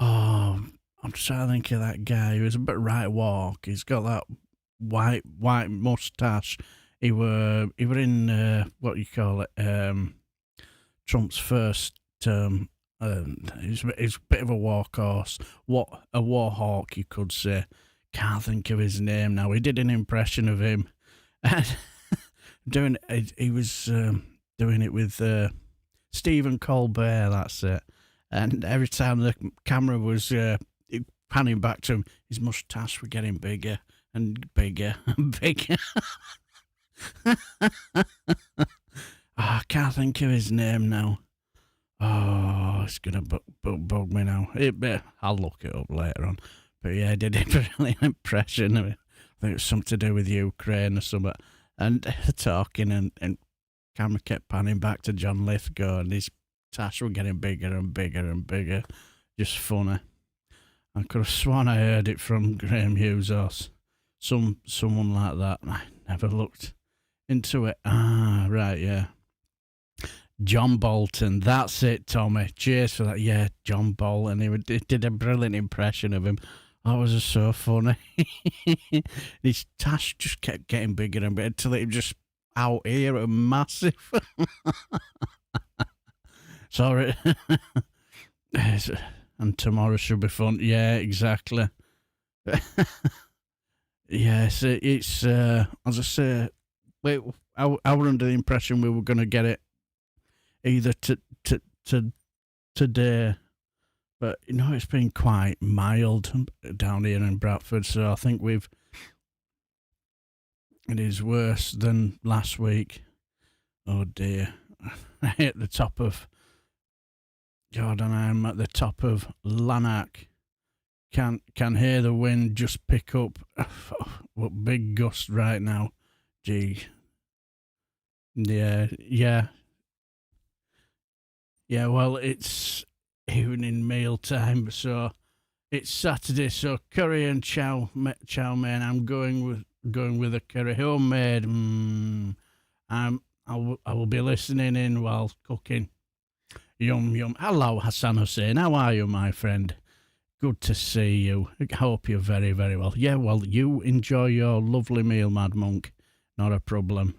I'm trying to think of that guy. He was a bit right walk. He's got that white mustache. He were in what you call it, Trump's first term. He's a bit of a workhorse. A war hawk, you could say. Can't think of his name now. He did an impression of him. He was doing it with Stephen Colbert. That's it. And every time the camera was panning back to him, his moustache was getting bigger and bigger and bigger. I can't think of his name now. Oh, it's going to bug me now. I'll look it up later on. But yeah, I did a brilliant impression of it. I think it was something to do with Ukraine or something. And talking and camera kept panning back to John Lithgow and his tash were getting bigger and bigger and bigger. Just funny. I could have sworn I heard it from Graham Hughes or someone like that. I never looked into it. Ah, right, yeah. John Bolton, that's it, Tommy. Cheers for that. Yeah, John Bolton. He did a brilliant impression of him. That was just so funny. His tash just kept getting bigger and bigger until it was just out here and massive. Sorry. And tomorrow should be fun. Yeah, exactly. Yes, it's as I say, I were under the impression we were going to get it either today, but it's been quite mild down here in Bradford, so I think it is worse than last week. Oh dear. I hit the top of Jordan. I'm at the top of Lanark. Can hear the wind just pick up. What big gust right now. Gee. Yeah. Yeah, well, it's evening meal time, so it's Saturday, so curry and chow mein. I'm going with a curry, homemade. I will be listening in while cooking. Yum, yum. Hello, Hassan Hussein. How are you, my friend? Good to see you. I hope you're very, very well. Yeah, well, you enjoy your lovely meal, Mad Monk. Not a problem.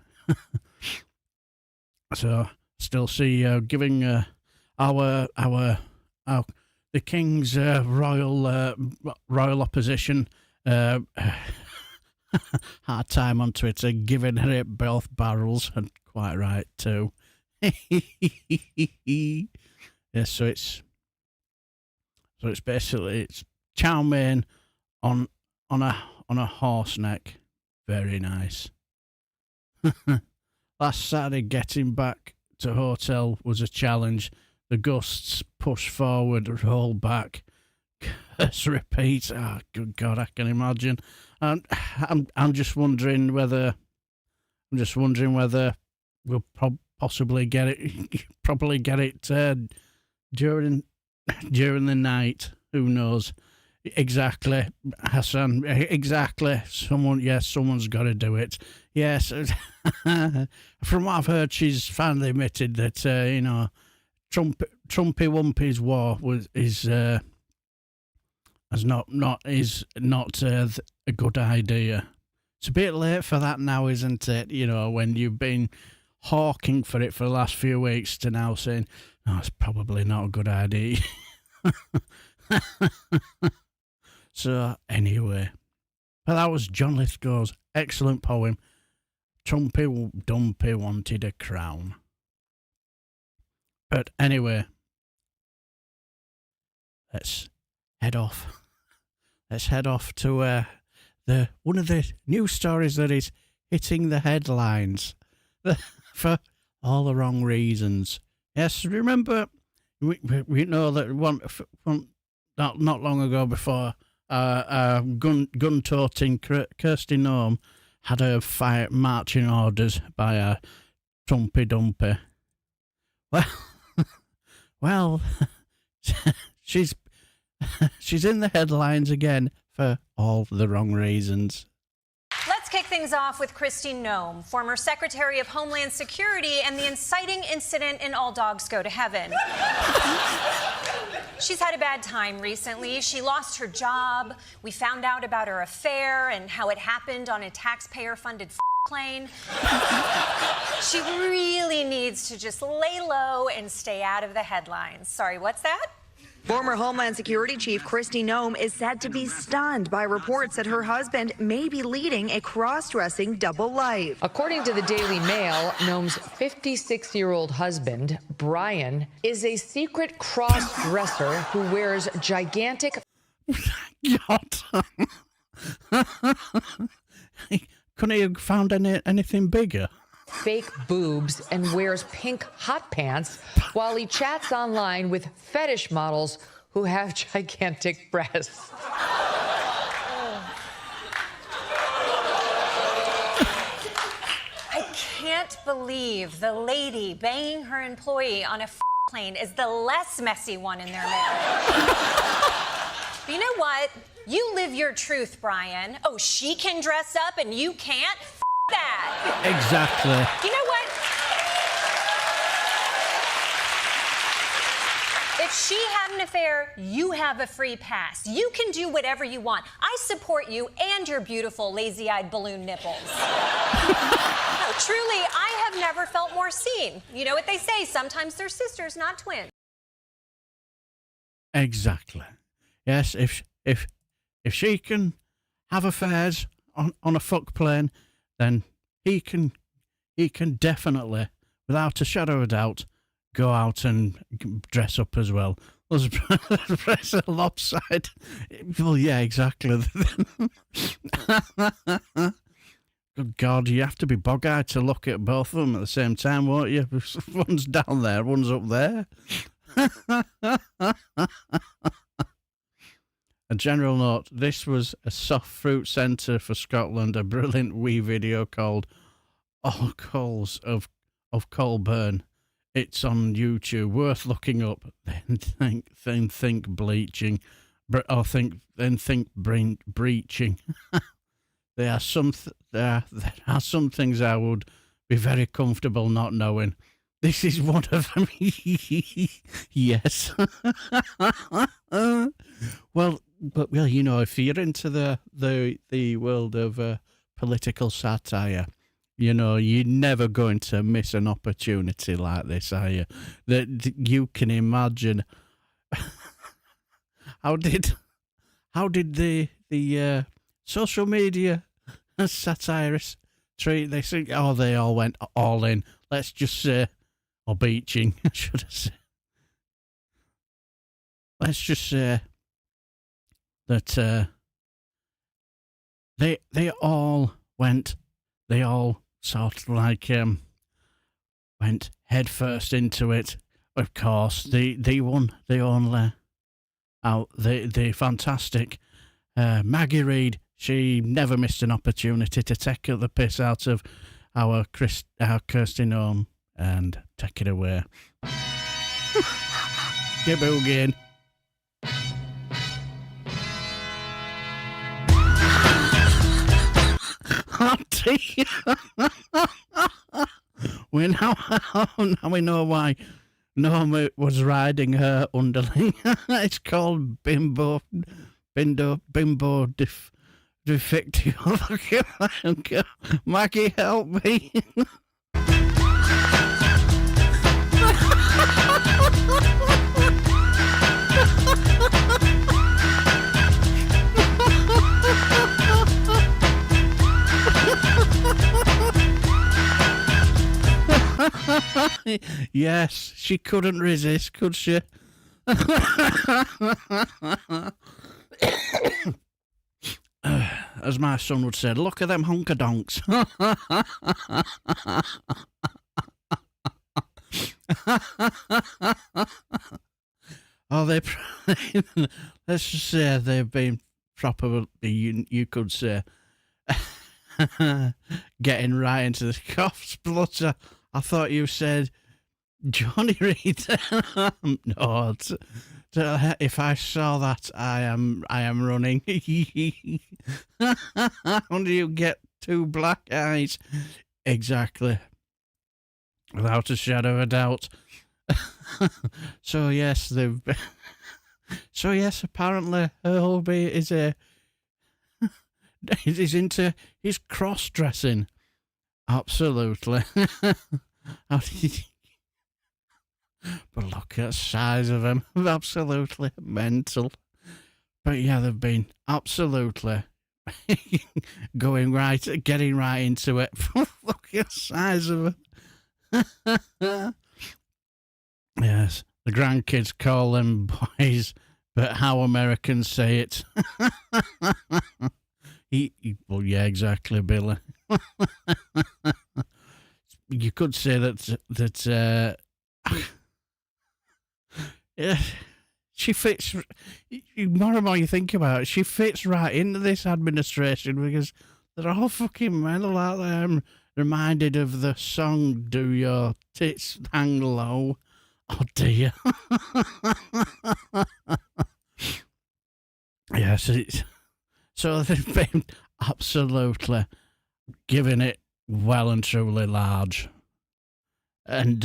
So, still see you giving the King's royal opposition hard time on Twitter, giving it both barrels, and quite right too. Yeah, so it's basically chow mein on a horse neck. Very nice. Last Saturday, getting back to hotel was a challenge. The gusts push forward, roll back, curse, repeat. Oh, good God, I can imagine. And I'm just wondering whether we'll possibly get it during the night. Who knows? Exactly, Hassan. Exactly. Someone's got to do it. Yes. From what I've heard, she's finally admitted that Trumpy Wumpy's war is not a good idea. It's a bit late for that now, isn't it? When you've been hawking for it for the last few weeks to now saying, "No, it's probably not a good idea." So anyway, but that was John Lithgow's excellent poem. Trumpy Dumpy wanted a crown. But anyway, let's head off. Let's head off to one of the news stories that is hitting the headlines for all the wrong reasons. Yes, remember we know that not long ago, before gun-toting Kirsty Noem had her marching orders by a Trumpy Dumpy. Well, she's in the headlines again for all the wrong reasons. Let's kick things off with Kristi Noem, former Secretary of Homeland Security, and the inciting incident in All Dogs Go to Heaven. She's had a bad time recently. She lost her job. We found out about her affair and how it happened on a taxpayer-funded plane. She really needs to just lay low and stay out of the headlines. Sorry, what's that? Former Homeland Security Chief Kristi Noem is said to be stunned by reports that her husband may be leading a cross-dressing double life. According to the Daily Mail, Noem's 56-year-old husband, Brian, is a secret cross-dresser who wears gigantic... God. Couldn't he have found anything bigger? Fake boobs and wears pink hot pants while he chats online with fetish models who have gigantic breasts. I can't believe the lady banging her employee on a plane is the less messy one in their marriage. But you know what? You live your truth, Brian. Oh, she can dress up and you can't? That. Exactly. You know what? If she had an affair, you have a free pass. You can do whatever you want. I support you and your beautiful lazy-eyed balloon nipples. No, truly, I have never felt more seen. You know what they say, sometimes they're sisters, not twins. Exactly. Yes, if she can have affairs on a fuck plane, then he can definitely, without a shadow of a doubt, go out and dress up as well. Those dress a lopsided. Well, yeah, exactly. Good God, you have to be bog-eyed to look at both of them at the same time, won't you? One's down there, one's up there. A general note, this was a soft fruit centre for Scotland, a brilliant wee video called All Coals of Colburn. It's on YouTube, worth looking up. Then think bleaching, think breaching. There are some things I would be very comfortable not knowing. This is one of them. Yes. Well, you know, if you're into the world of political satire, you know, you're never going to miss an opportunity like this, are you? That you can imagine. How did the social media satirists treat this? Oh, they all went all in. Let's just say, or beaching, should I say? Let's just say that they all went. They all sort of like went head first into it. Of course, they won the only out the fantastic Maggie Reed. She never missed an opportunity to take the piss out of our Kirsty Nome and take it away. Get boogieing. Oh dear. Now we know why Norma was riding her underling. It's called bimbo defective. Maggie, help me. Yes, she couldn't resist, could she? As my son would say, look at them honkadonks. Oh, let's just say they've been properly, you could say, getting right into the cough splutter. I thought you said Johnny Reed. No, if I saw that, I am running. How do you get two black eyes? Exactly. Without a shadow of a doubt. So yes, apparently Herbie is he's cross-dressing. Absolutely. But look at the size of them. Absolutely mental. But yeah, they've been absolutely getting right into it. Look at the size of them. Yes, the grandkids call them boys, but how Americans say it. Well, yeah, exactly, Billy. You could say that yeah, she fits. More and more you think about it, she fits right into this administration because they're all fucking mental out there. I'm reminded of the song "Do Your Tits Hang Low." Oh dear. Yes, so they've been absolutely giving it well and truly large. And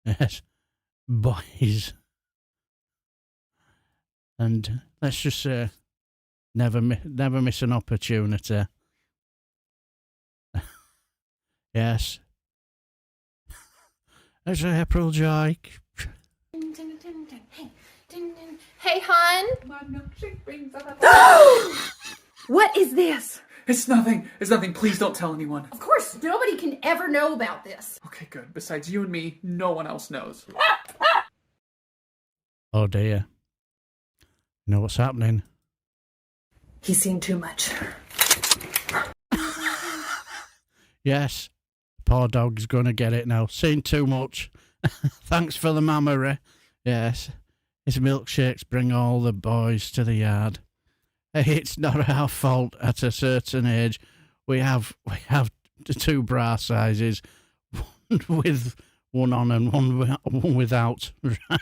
yes, boys. And let's just say, never miss an opportunity. Yes. It's April Joy. Hey, hon. What is this? It's nothing. It's nothing. Please don't tell anyone. Of course, nobody can ever know about this. Okay, good. Besides you and me, no one else knows. Oh dear. You know what's happening? He's seen too much. Yes. Poor dog's going to get it now. Seen too much. Thanks for the mammary. Yes. His milkshakes bring all the boys to the yard. It's not our fault at a certain age. We have two bra sizes, one with one on and one without. Right?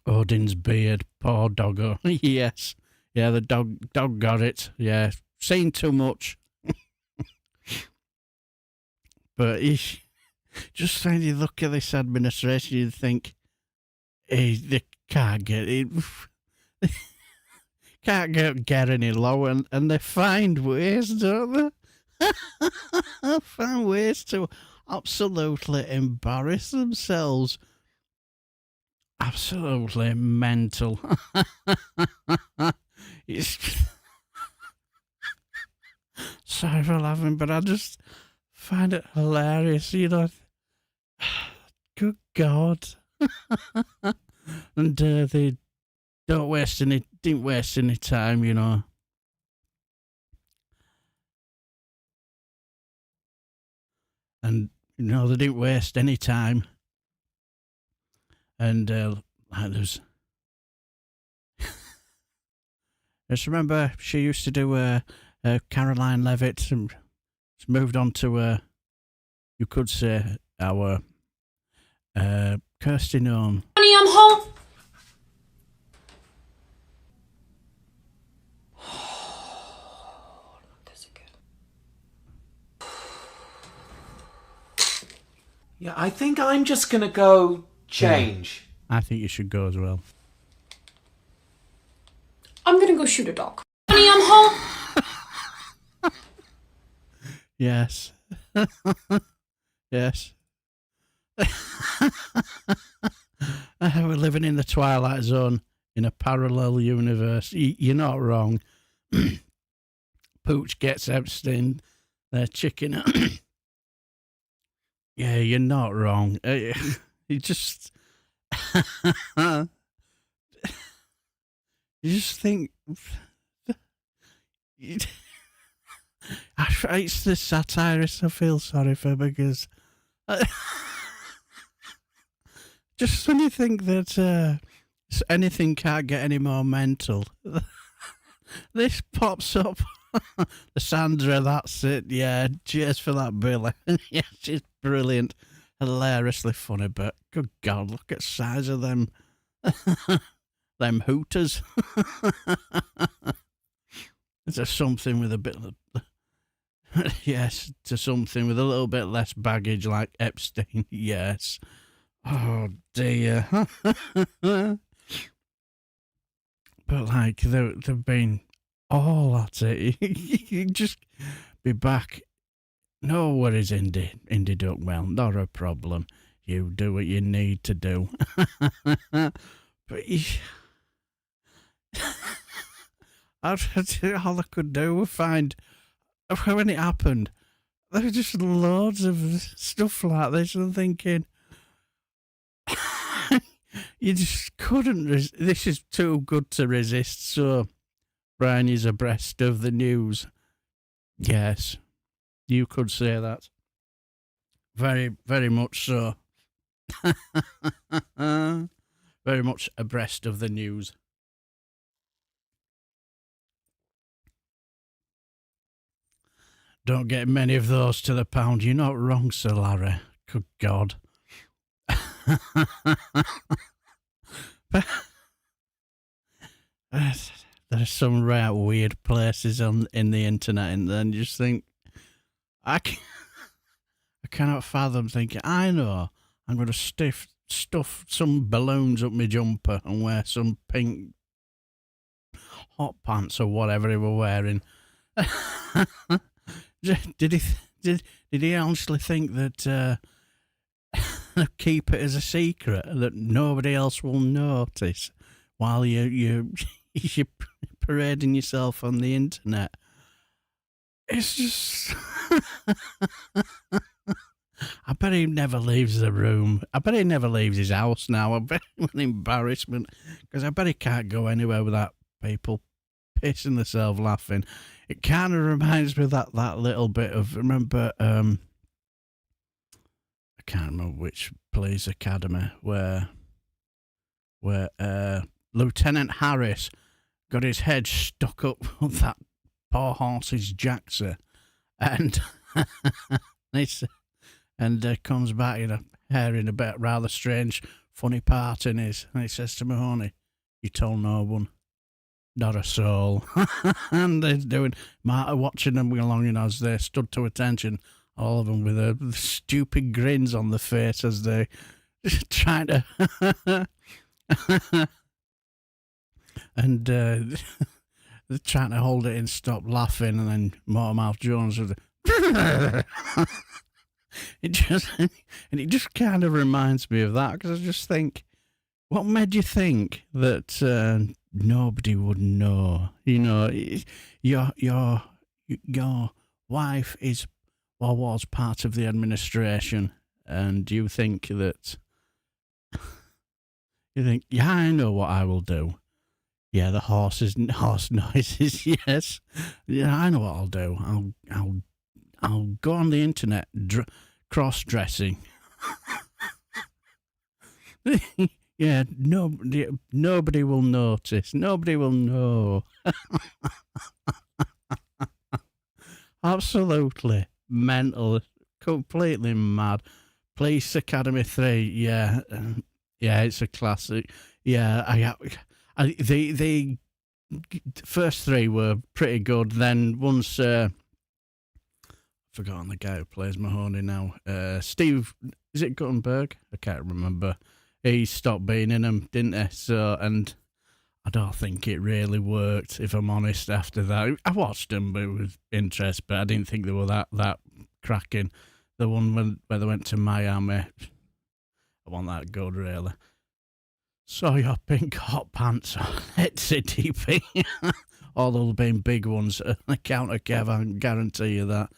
Odin's beard, poor doggo. Yes. Yeah, the dog got it. Yeah, seen too much. But just when you look at this administration, you think, hey, they can't get it. Can't get any lower, and they find ways, don't they? Find ways to absolutely embarrass themselves. Absolutely mental. Sorry for laughing, but I just find it hilarious, you know. Good God. And they didn't waste any time, you know. And, you know, they didn't waste any time. And, like, there's... Just remember, she used to do Caroline Levitt, and she's moved on to, you could say, our Kirsty Nome. Honey, I'm home. Yeah, I think I'm just gonna go change. Yeah, I think you should go as well. I'm gonna go shoot a dog. Honey, I'm home. Yes. Yes. We're living in the Twilight Zone in a parallel universe. You're not wrong. Pooch gets Epstein. They're chicken. Yeah, you're not wrong. You just... you just think... It's the satirist I feel sorry for, because... just when you think that anything can't get any more mental, this pops up. The Sandra, that's it. Yeah, cheers for that, Billy. Yeah, she's brilliant, hilariously funny. But good God, look at the size of them, them hooters. To something with a bit of, yes, to something with a little bit less baggage, like Epstein. Yes. Oh dear. But like they've been all at it. You just be back. No worries, Indy Duck. Well, not a problem. You do what you need to do. But all I could do was find, when it happened, there were just loads of stuff like this, and thinking, you just couldn't this is too good to resist. So Brian is abreast of the news. Yes, you could say that. Very, very much so. Very much abreast of the news. Don't get many of those to the pound. You're not wrong, Sir Larry. Good God. But there's some rare weird places in the internet, and then you just think, I cannot fathom thinking, I know, I'm going to stuff some balloons up my jumper and wear some pink hot pants or whatever he were wearing. Did he honestly think that keep it as a secret, that nobody else will notice while you're parading yourself on the internet? It's just... I bet he never leaves the room. I bet he never leaves his house now. I bet an embarrassment, because I bet he can't go anywhere without people pissing themselves laughing. It kind of reminds me of that little bit of, remember, I can't remember which police academy, where Lieutenant Harris got his head stuck up with that poor horse's jackser, and comes back in a hair in a bit rather strange, funny part in his, and he says to Mahoney, "You told no one." not a soul. And they're doing, watching them along, as they stood to attention, all of them with a stupid grins on the face as they trying to... and they're trying to hold it in, stop laughing, and then Motormouth Jones with it just kind of reminds me of that, because I just think, what made you think that nobody would know? Your wife is or was part of the administration, and you think, yeah, I know what I will do. Yeah, the horse noises. Yes, yeah, I know what I'll do. I'll go on the internet, cross-dressing. Yeah, nobody will notice. Nobody will know. Absolutely mental, completely mad. Police Academy 3, yeah, it's a classic. Yeah, the first three were pretty good. Then once, I've forgotten the guy who plays Mahoney now. Steve, is it Guttenberg? I can't remember. He stopped being in them, didn't he? So, and I don't think it really worked, if I'm honest, after that. I watched them with interest, but I didn't think they were that cracking. The one where they went to Miami, I wasn't that good, really. Saw your pink hot pants on Etsy DP. All those being big ones. The counter Kev, I can guarantee you that.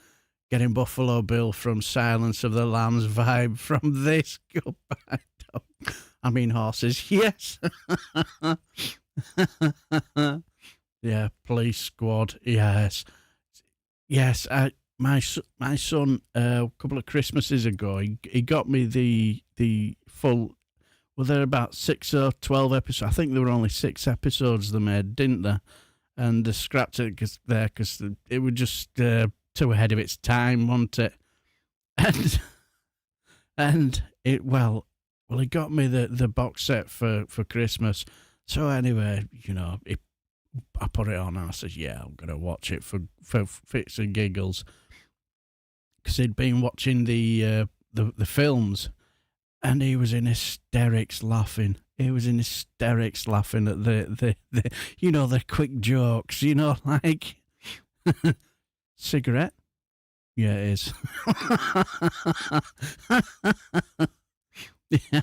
Getting Buffalo Bill from Silence of the Lambs vibe from this. Goodbye, dog. I mean horses, yes. Yeah, police squad, yes. Yes, my son, a couple of Christmases ago, he got me the full... Well, there are about 6 or 12 episodes. I think there were only 6 episodes they made, didn't they? And they scrapped it because it was just too ahead of its time, wasn't it? And it he got me the box set for Christmas. So anyway, I put it on and I said, yeah, I'm gonna watch it for fits and giggles, because he'd been watching the films. And he was in hysterics laughing. He was in hysterics laughing at the the quick jokes, like cigarette. Yeah, it is. Yeah.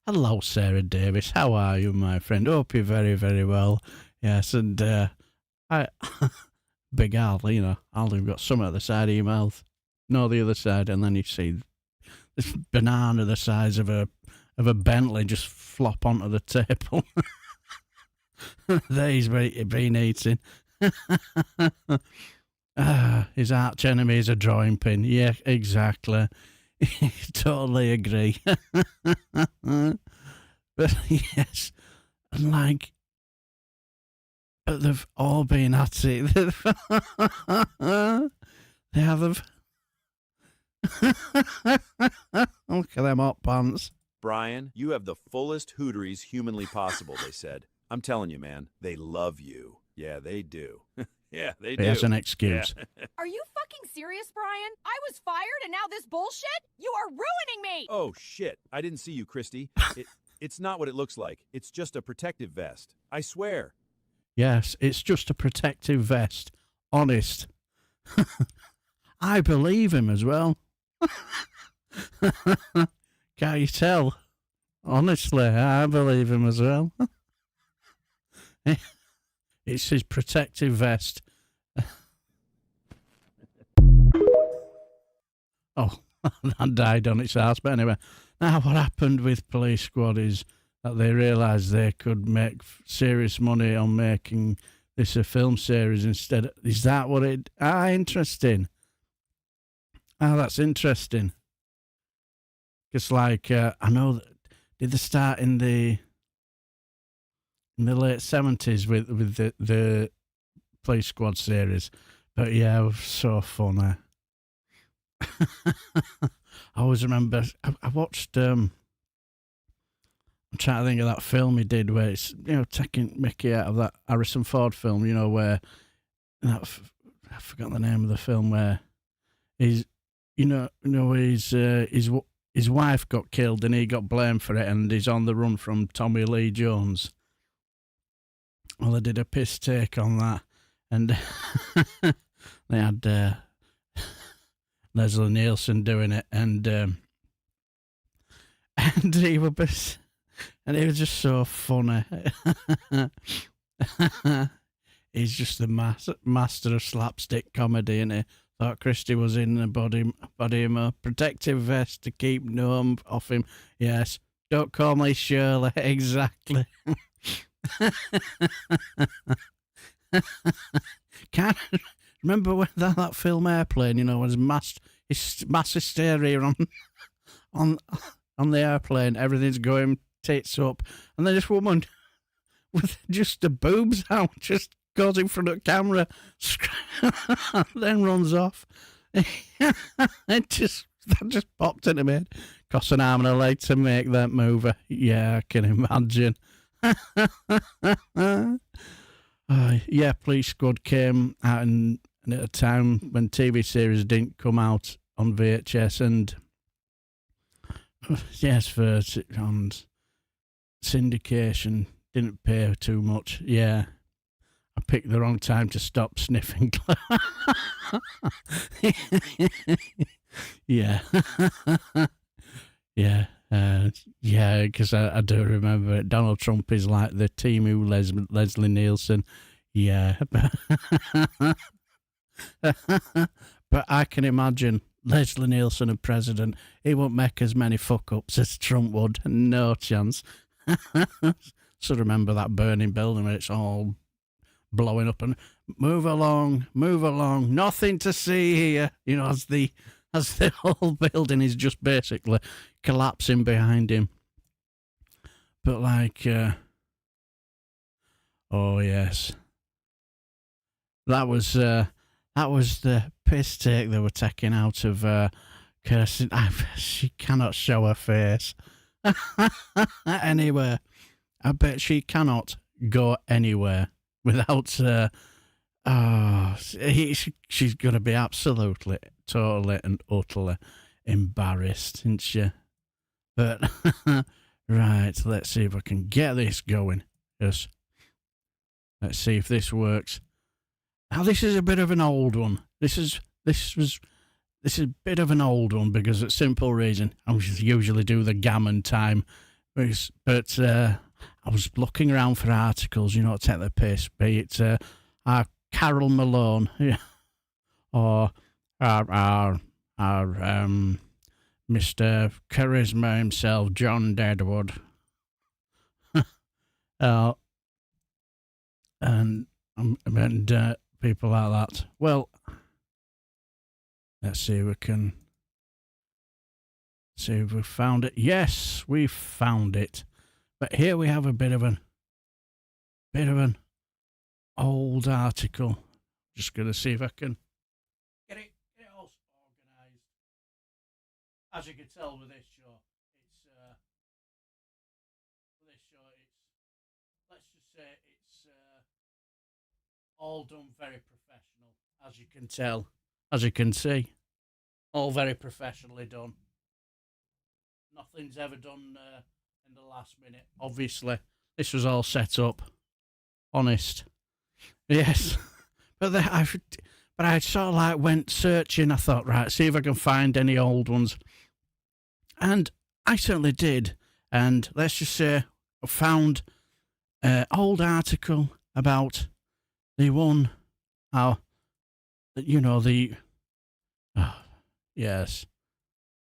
Hello, Sarah Davis. How are you, my friend? Hope you're very, very well. Yes, and I Big Al, Al's got some at the side of your mouth, no, the other side, and then you see this banana the size of a Bentley just flop onto the table. There he's been eating. His arch enemy is a drawing pin. Yeah, exactly. Totally agree. But yes, and but they've all been at it. They have. Look at them hot pants. Brian, you have the fullest hooteries humanly possible, they said. I'm telling you, man, they love you. Yeah, they do. Yeah, they do. There's an excuse. Yeah. Are you fucking serious, Brian? I was fired and now this bullshit? You are ruining me! Oh, shit. I didn't see you, Christy. It's not what it looks like. It's just a protective vest. I swear. Yes, it's just a protective vest. Honest. I believe him as well. Can't you tell? Honestly, I believe him as well. It's his protective vest. Oh, that died on its ass. But anyway, now what happened with Police Squad is that they realised they could make serious money on making this a film series instead. Is that what it... interesting. That's interesting. Because, I know that... Did they start in the late 70s with the Police Squad series? But yeah, it was so funny. I always remember... I watched... I'm trying to think of that film he did where it's, taking Mickey out of that Harrison Ford film, where I forgot the name of the film where he's, his wife got killed and he got blamed for it and he's on the run from Tommy Lee Jones. Well, they did a piss take on that, and they had Leslie Nielsen doing it, and he was just so funny. He's just the master of slapstick comedy, and he thought Christie was in a body a protective vest to keep gnome off him. Yes, don't call me Shirley. Exactly. Can't remember when that film Airplane, was mass hysteria on the airplane. Everything's going tits up, and then this woman with just the boobs out just goes in front of the camera, then runs off. That just popped into me. Cost an arm and a leg to make that movie. Yeah, I can imagine. Yeah, Police Squad came out at a time when TV series didn't come out on VHS, and yes, on syndication didn't pay too much. Yeah, I picked the wrong time to stop sniffing. Yeah. Yeah. Yeah, because I do remember it. Donald Trump is like the team who Leslie Nielsen. Yeah. But I can imagine Leslie Nielsen as president. He won't make as many fuck-ups as Trump would. No chance. So remember that burning building where it's all blowing up and move along. Nothing to see here. As the whole building is just basically collapsing behind him. But oh yes, that was the piss take they were taking out of Kirsten. She cannot show her face anywhere. I bet she cannot go anywhere without. She's going to be absolutely, totally, and utterly embarrassed, isn't she? But right, let's see if I can get this going. Yes. Let's see if this works. Now, this is a bit of an old one. This is a bit of an old one because it's simple reason. I usually do the gammon time, but I was looking around for articles, to take the piss. Be it our Carol Malone, yeah, or our Mr. Charisma himself, John Deadwood, and people like that. Well, let's see if we can see if we found it. Yes, we found it. But here we have a bit of an old article. Just going to see if I can get it all organised. As you can tell with this show, let's just say it's all done very professional. As you can tell, as you can see, all very professionally done. Nothing's ever done in the last minute. Obviously, this was all set up. Honest. Yes. But I sort of went searching. I thought, right, see if I can find any old ones. And I certainly did. And let's just say I found an old article about the one, yes,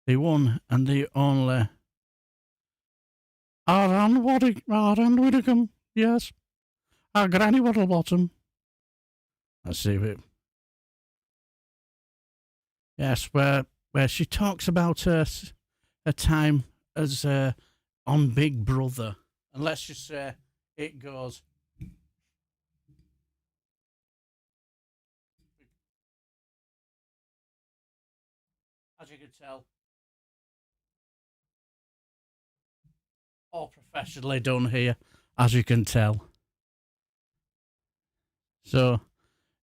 the one and the only Aaron Widdicombe, yes, our Granny Waddlebottom. Let's see it. Yes, where she talks about her time as on Big Brother, and let's just say it goes. As you can tell, all professionally done here, as you can tell. So,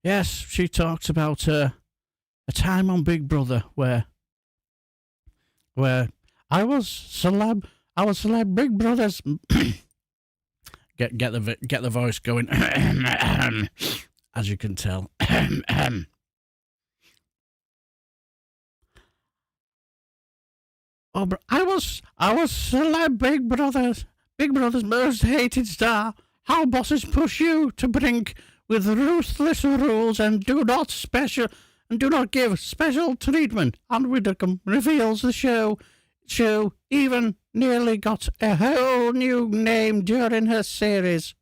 yes, she talks about a time on Big Brother where I was celeb Big Brothers. get the voice going, as you can tell. Oh, I was celeb Big Brother's most hated star. How bosses push you to brink with ruthless rules and do not give special treatment. And Widdicombe reveals the show even nearly got a whole new name during her series.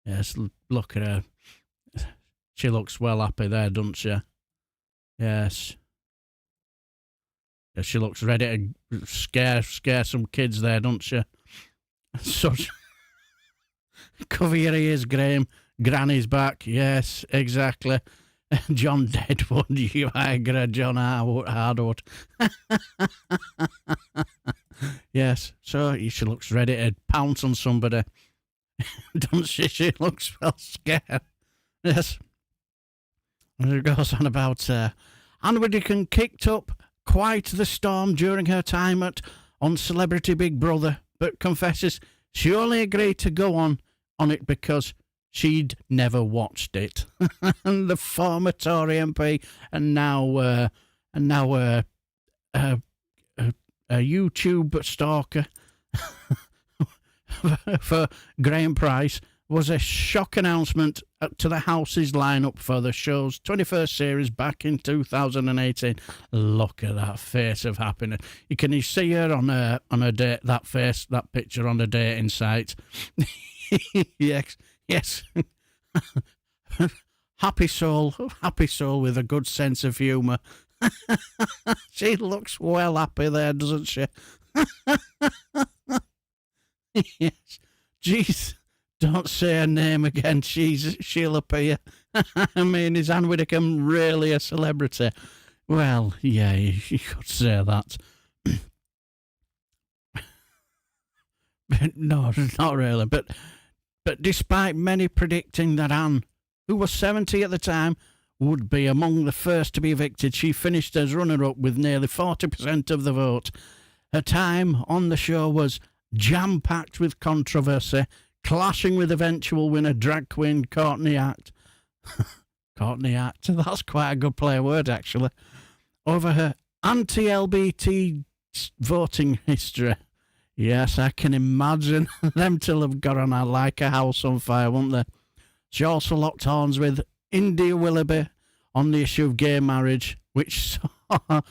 Yes, look at her. She looks well happy there, doesn't she? Yes. She looks ready to scare some kids there, doesn't she? Such. Cover your ears, Graham. Granny's back. Yes, exactly. John Deadwood, you Agra, John Hardwood. Yes, so she looks ready to pounce on somebody. Doesn't she? She looks well scared. Yes. And it goes on about Anne Widdicombe kicked up quite the storm during her time on Celebrity Big Brother, but confesses she only agreed to go on it because she'd never watched it. And the former Tory MP and now a YouTube stalker for Graham Price was a shock announcement to the House's lineup for the show's 21st series back in 2018. Look at that face of happiness. Can you see her on her date? That face, that picture on the dating site. Yes. Happy soul with a good sense of humour. She looks well happy there, doesn't she? Yes. Jeez, don't say her name again. She'll appear. I mean, is Anne Widdicombe really a celebrity? Well, yeah, you could say that. But no, not really. But despite many predicting that Anne, who was 70 at the time, would be among the first to be evicted, she finished as runner-up with nearly 40% of the vote. Her time on the show was jam-packed with controversy, clashing with eventual winner drag queen Courtney Act. Courtney Act, that's quite a good play of word, actually. Over her anti-LGBT voting history. Yes, I can imagine them till have got on her like a house on fire, won't they? She also locked horns with India Willoughby on the issue of gay marriage, which saw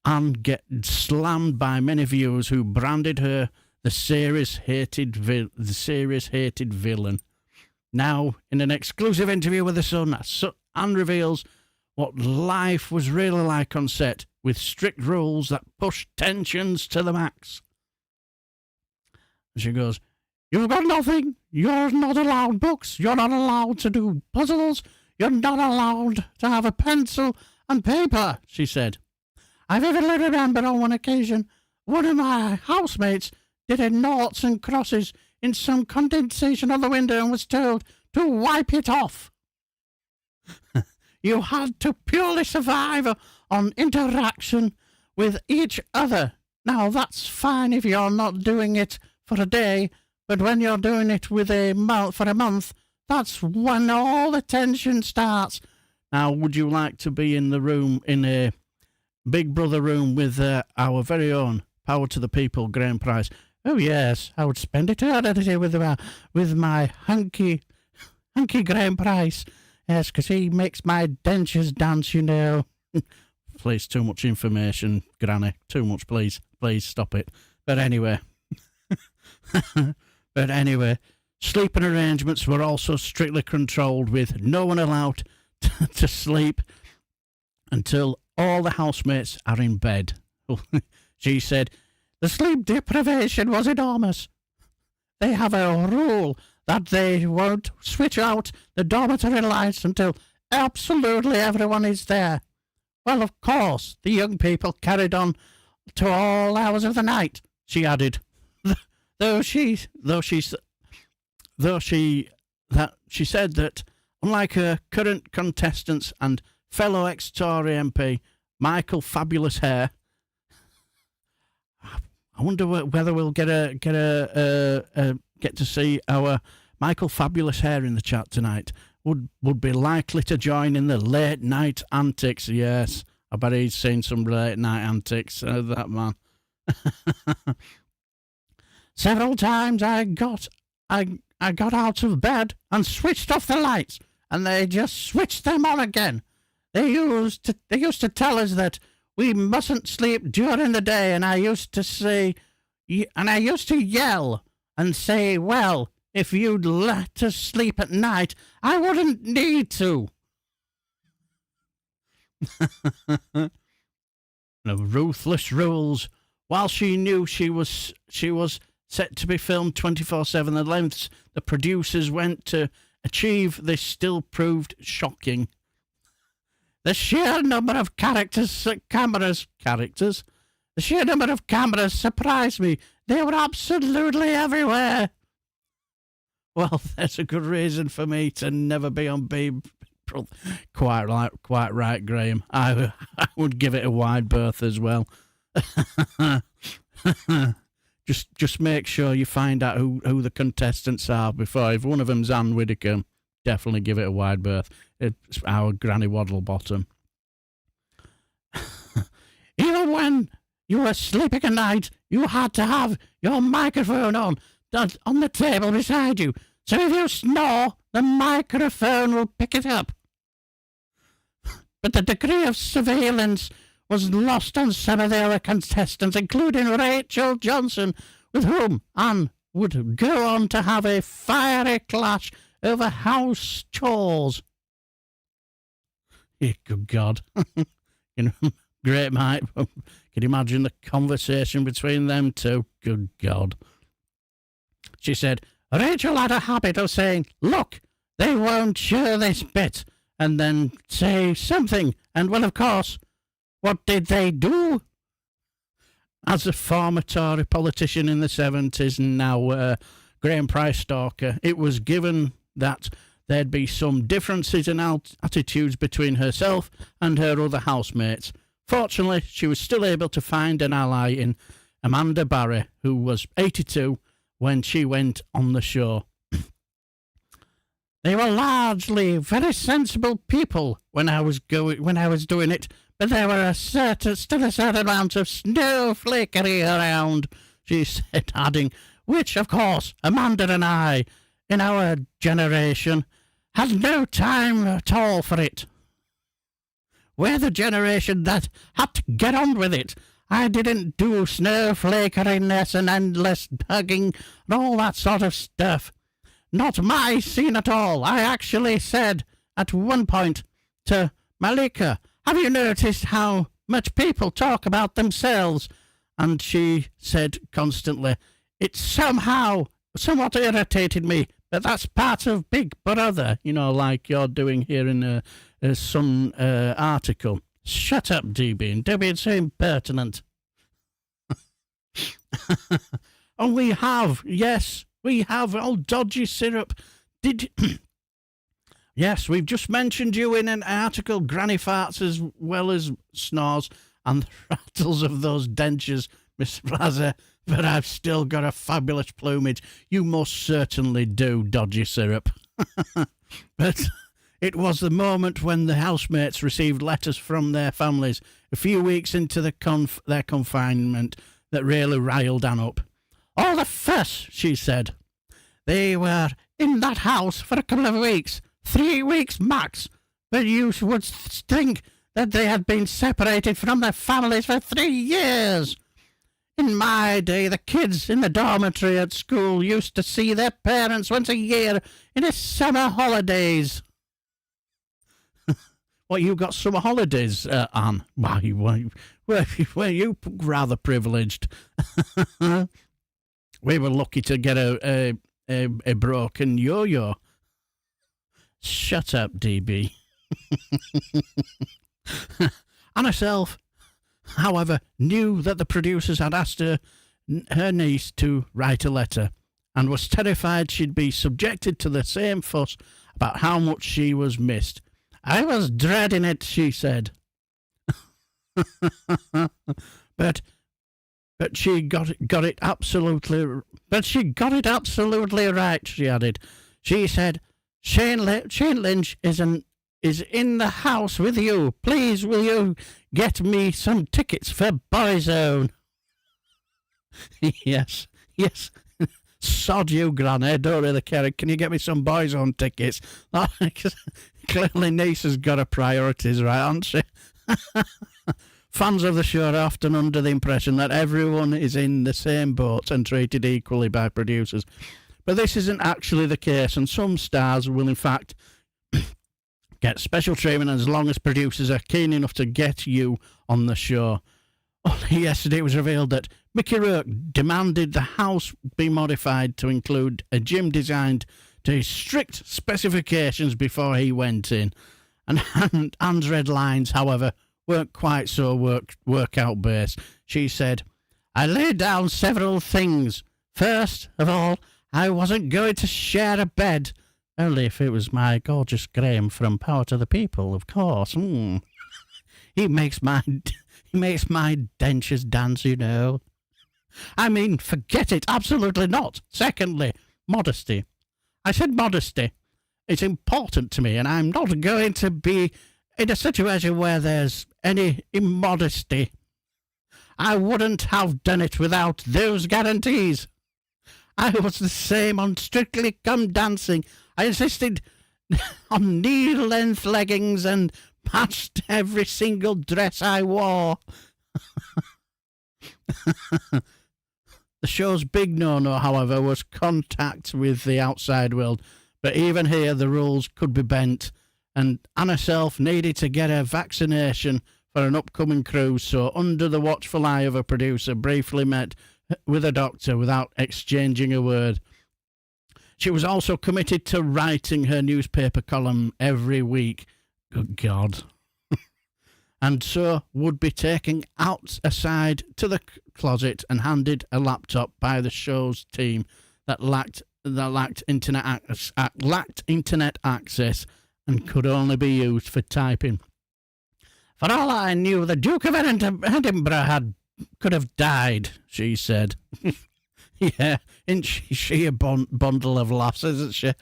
Anne get slammed by many viewers who branded her the series hated villain. Now, in an exclusive interview with The Sun, Anne reveals what life was really like on set, with strict rules that pushed tensions to the max. She goes, "You've got nothing. You're not allowed books. You're not allowed to do puzzles. You're not allowed to have a pencil and paper," she said. "I vividly remember on one occasion, one of my housemates did a noughts and crosses in some condensation on the window and was told to wipe it off. You had to purely survive on interaction with each other. Now, that's fine if you're not doing it for a day, but when you're doing it for a month, that's when all the tension starts." Now, would you like to be in the room, in a Big Brother room with our very own Power to the People, Graham Price? Oh, yes, I would spend eternity with my hunky Graham Price. Yes, because he makes my dentures dance, you know. Please, too much information, Granny. Too much, please. Please stop it. But anyway. Sleeping arrangements were also strictly controlled, with no one allowed to sleep until all the housemates are in bed. She said, "The sleep deprivation was enormous. They have a rule that they won't switch out the dormitory lights until absolutely everyone is there. Well, of course, the young people carried on to all hours of the night," she added. she said that, unlike her current contestants and fellow ex-Tory MP Michael Fabulous Hair, I wonder whether we'll get to see our Michael Fabulous Hair in the chat tonight. Would be likely to join in the late night antics. Yes, I bet he's seen some late night antics. That man. Several times I got out of bed and switched off the lights, and they just switched them on again. They used to tell us that we mustn't sleep during the day, and I used to yell and say, well, if you'd let us sleep at night, I wouldn't need to. The ruthless rules. While she knew she was set to be filmed 24/7, the lengths the producers went to achieve this still proved shocking. The sheer number of the sheer number of cameras surprised me. They were absolutely everywhere. Well, that's a good reason for me to never be on Beeb. Quite right, Graham. I would give it a wide berth as well. Just make sure you find out who the contestants are before. If one of them's Anne Widdecombe, definitely give it a wide berth. It's our Granny Waddlebottom. Even when you were sleeping at night, you had to have your microphone on the table beside you. So if you snore, the microphone will pick it up. But the degree of surveillance was lost on some of the other contestants, including Rachel Johnson, with whom Anne would go on to have a fiery clash over house chores. Good God. Great, mate. Can you imagine the conversation between them two? Good God. She said, Rachel had a habit of saying, look, they won't share this bit, and then say something. And, well, of course, what did they do? As a former Tory politician in the 70s and now Graham Price stalker, it was given that there'd be some differences in attitudes between herself and her other housemates. Fortunately, she was still able to find an ally in Amanda Barry, who was 82 when she went on the show. They were largely very sensible people when I was doing it, but there were still a certain amount of snowflakery around, she said, adding, which, of course, Amanda and I, in our generation, had no time at all for it. We're the generation that had to get on with it. I didn't do snowflakeriness and endless hugging and all that sort of stuff. Not my scene at all. I actually said at one point to Malika, have you noticed how much people talk about themselves? And she said constantly, it somewhat irritated me, but that's part of Big Brother, like you're doing here in some article. Shut up, DB, and don't be so impertinent. And we have old dodgy syrup. Yes, we've just mentioned you in an article, granny farts as well as snores and the rattles of those dentures, Miss Blasé, but I've still got a fabulous plumage. You most certainly do, dodgy syrup. But it was the moment when the housemates received letters from their families a few weeks into their confinement that really riled Anne up. All the fuss, she said. They were in that house for a couple of weeks, 3 weeks max, but you would think that they had been separated from their families for 3 years. In my day, the kids in the dormitory at school used to see their parents once a year in the summer holidays. What, you got summer holidays, Anne? Why, were you rather privileged? We were lucky to get a broken yo-yo. Shut up, DB. Anne herself, however, knew that the producers had asked her her niece to write a letter, and was terrified she'd be subjected to the same fuss about how much she was missed. I was dreading it, she said. But she got it absolutely right, she added. She said, Shane Lynch is in the house with you. Please, will you get me some tickets for Boyzone? Yes. Sod you, Granny. Don't really care. Can you get me some Boyzone tickets? Clearly, niece has got her priorities right, hasn't she? Fans of the show are often under the impression that everyone is in the same boat and treated equally by producers. But this isn't actually the case, and some stars will, in fact, get special treatment as long as producers are keen enough to get you on the show. Only yesterday it was revealed that Mickey Rourke demanded the house be modified to include a gym designed to his strict specifications before he went in. And Anne's red lines, however, weren't quite so workout based. She said, I laid down several things. First of all, I wasn't going to share a bed. Only if it was my gorgeous Graham from Power to the People, of course. He makes my dentures dance, you know. I mean, forget it. Absolutely not. Secondly, modesty. I said modesty. It's important to me, and I'm not going to be in a situation where there's any immodesty. I wouldn't have done it without those guarantees. I was the same on Strictly Come Dancing. I insisted on knee-length leggings and matched every single dress I wore. The show's big no-no, however, was contact with the outside world. But even here, the rules could be bent, and Anne herself needed to get her vaccination for an upcoming cruise, so under the watchful eye of a producer, briefly met with a doctor without exchanging a word. She was also committed to writing her newspaper column every week. Good God. And so would be taken aside to the closet and handed a laptop by the show's team that lacked internet access and could only be used for typing. For all I knew, the Duke of Edinburgh could have died, she said. Yeah, isn't she a bundle of laughs, isn't she?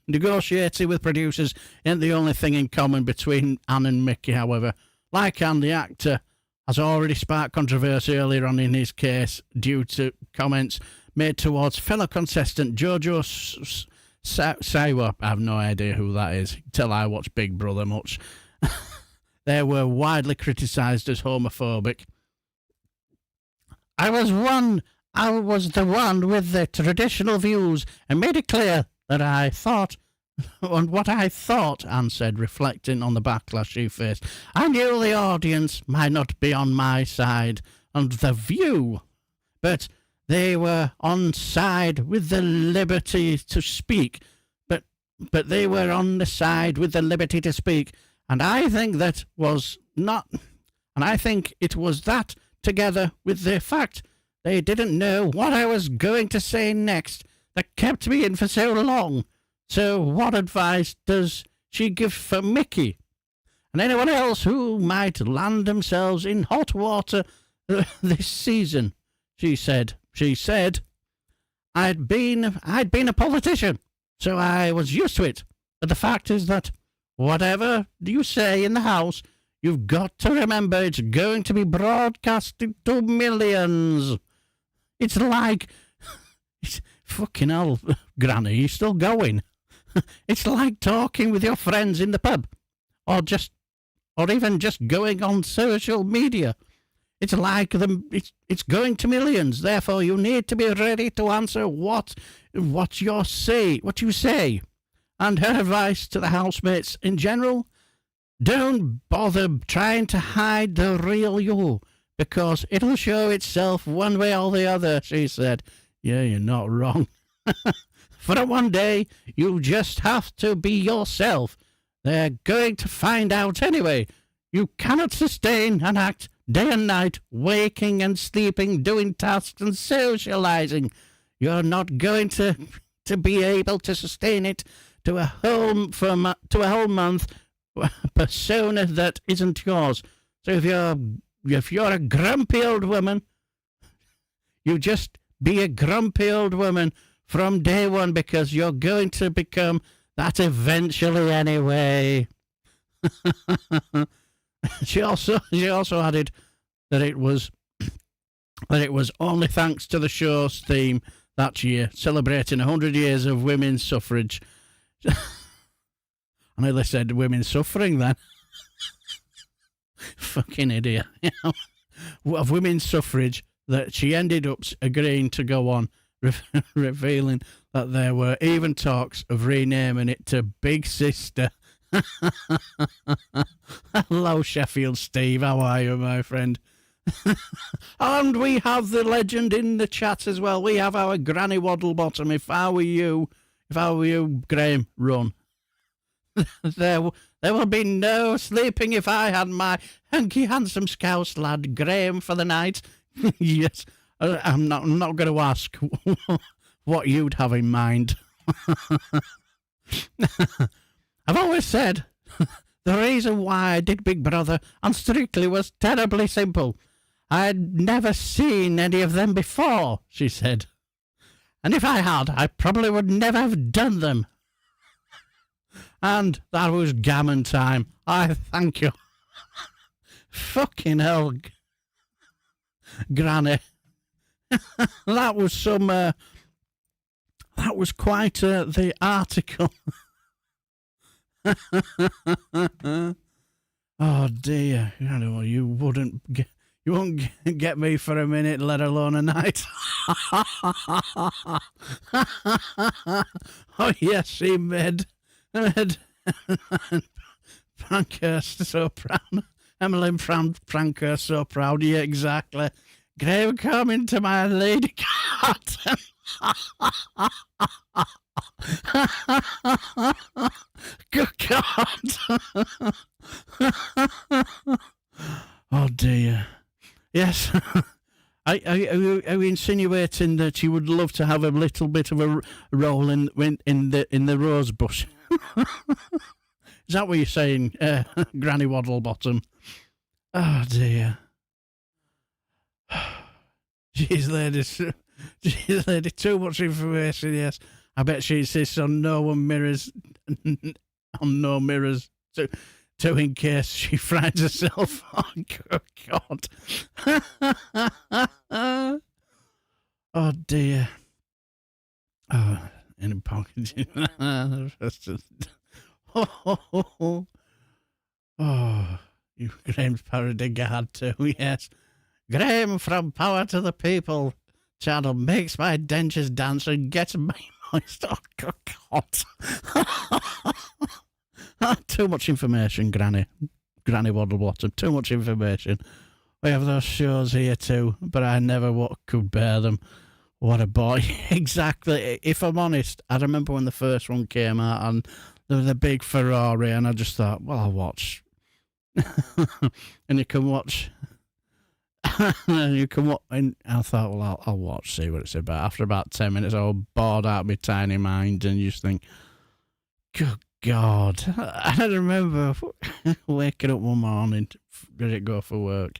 Negotiating with producers ain't the only thing in common between Anne and Mickey, however. Like Anne, the actor has already sparked controversy earlier on in his case due to comments made towards fellow contestant Jojo Siwa. I have no idea who that is, till I watch Big Brother much. They were widely criticised as homophobic. I was the one with the traditional views and made it clear that I thought on what I thought, Anne said, reflecting on the backlash she faced. I knew the audience might not be on my side and the view, but they were on side with the liberty to speak. But they were on the side with the liberty to speak, and I think that was not. And I think it was that, together with the fact they didn't know what I was going to say next, that kept me in for so long. So what advice does she give for Mickey and anyone else who might land themselves in hot water this season? She said, I'd been a politician, so I was used to it. But the fact is that whatever you say in the House, you've got to remember it's going to be broadcasted to millions. It's like... Fucking hell, Granny, you're still going. It's like talking with your friends in the pub, or even just going on social media. It's like it's going to millions. Therefore, you need to be ready to answer what you say. And her advice to the housemates in general: don't bother trying to hide the real you, because it'll show itself one way or the other. She said. Yeah, you're not wrong. For one day, you just have to be yourself. They're going to find out anyway. You cannot sustain an act day and night, waking and sleeping, doing tasks and socializing. You're not going to be able to sustain it to a whole month, a persona that isn't yours. So if you're a grumpy old woman, you just be a grumpy old woman from day one, because you're going to become that eventually anyway. She also added that it was only thanks to the show's theme that year, celebrating 100 years of women's suffrage. I nearly said women's suffering then. Fucking idiot. Of women's suffrage, that she ended up agreeing to go on, revealing that there were even talks of renaming it to Big Sister. Hello, Sheffield Steve. How are you, my friend? And we have the legend in the chat as well. We have our Granny Waddlebottom. If I were you, Graham, run. There will be no sleeping if I had my hunky, handsome Scouse lad, Graham, for the night. Yes, I'm not going to ask what you'd have in mind. I've always said the reason why I did Big Brother on Strictly was terribly simple. I'd never seen any of them before, she said. And if I had, I probably would never have done them. And that was gammon time. I thank you. Fucking hell, Granny. That was some. That was quite the article. Oh dear! I know you wouldn't get me for a minute, let alone a night. Oh yes, she made Prankhurst so proud. Emily Prankhurst so proud. Yeah, exactly. Graham, come into my lady cotton. Good God. Oh dear. Yes. Are you insinuating that you would love to have a little bit of a role in the rose bush? Is that what you're saying, Granny Waddlebottom? Oh dear. She's lady, too much information. Yes, I bet she insists on no mirrors, to in case she frightens herself. Oh good God. Oh dear. Oh, in a pocket. Oh, you Graham's parody guard too, yes. Graham from Power to the People channel makes my dentures dance and gets my moist. Oh, God. Too much information, Granny Waddlebottom. Too much information. We have those shows here too, but I never could bear them. What a boy. Exactly. If I'm honest, I remember when the first one came out and there was a big Ferrari, and I just thought, well, I'll watch. And you can watch. And I thought, well, I'll watch, see what it's about. After about 10 minutes, I was bored out of my tiny mind, and you just think, good God. I remember waking up one morning, ready to go for work,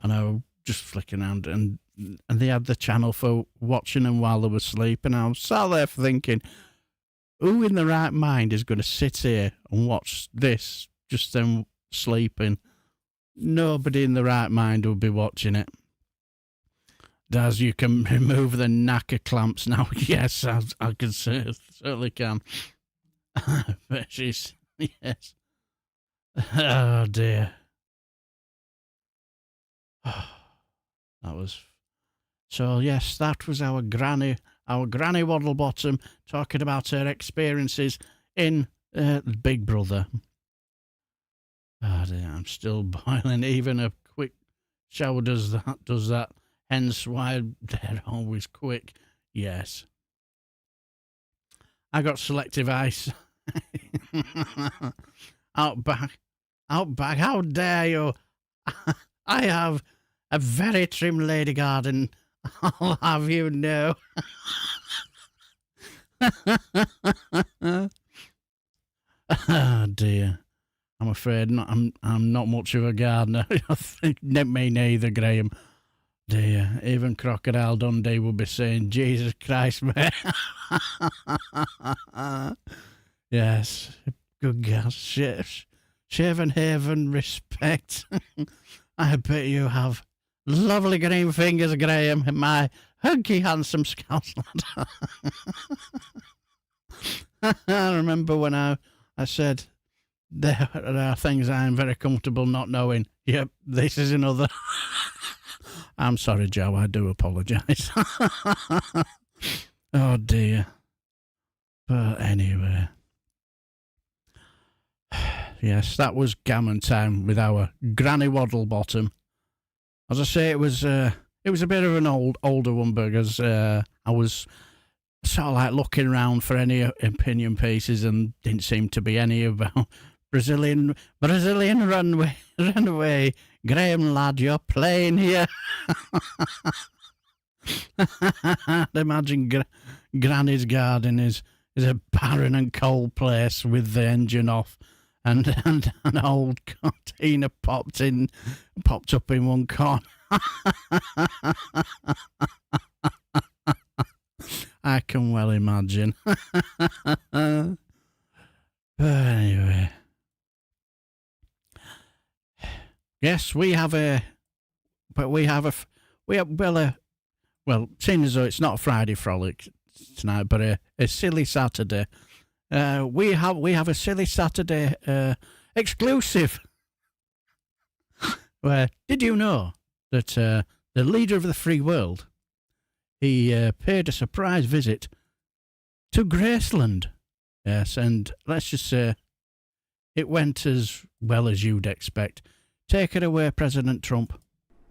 and I was just flicking around, and they had the channel for watching them while they were sleeping. I was sat there thinking, who in the right mind is going to sit here and watch this, just them sleeping? Nobody in the right mind will be watching it. As you can remove the knacker clamps now. Yes, I can certainly can. But she's, yes. Oh dear. That was, so yes, that was our Granny Waddlebottom talking about her experiences in Big Brother. Oh dear, I'm still boiling. Even a quick shower does that. Hence why they're always quick. Yes. I got selective ice. Outback, how dare you? I have a very trim lady garden, I'll have you know. Oh dear. I'm afraid I'm not much of a gardener. I think me neither, Graham. Dear, even Crocodile Dundee would be saying, Jesus Christ, mate. Yes, good gosh, Shaven Haven respect. I bet you have lovely green fingers, Graham, my hunky, handsome scouse lad. I remember when I said, there are things I'm very comfortable not knowing. Yep, this is another. I'm sorry, Joe, I do apologise. Oh, dear. But anyway. Yes, that was gammon time with our Granny Waddlebottom. As I say, it was a bit of an older one because I was sort of like looking around for any opinion pieces and didn't seem to be any about Brazilian runaway. Graham lad, you're playing here. Imagine Granny's garden is a barren and cold place with the engine off. And an old cantina popped up in one corner. I can well imagine. But anyway, yes, well, seeing as though it's not a Friday frolic tonight, but a silly Saturday. We have a silly Saturday exclusive. Where did you know that the leader of the free world, he paid a surprise visit to Graceland? Yes, and let's just say it went as well as you'd expect. Take it away, President Trump.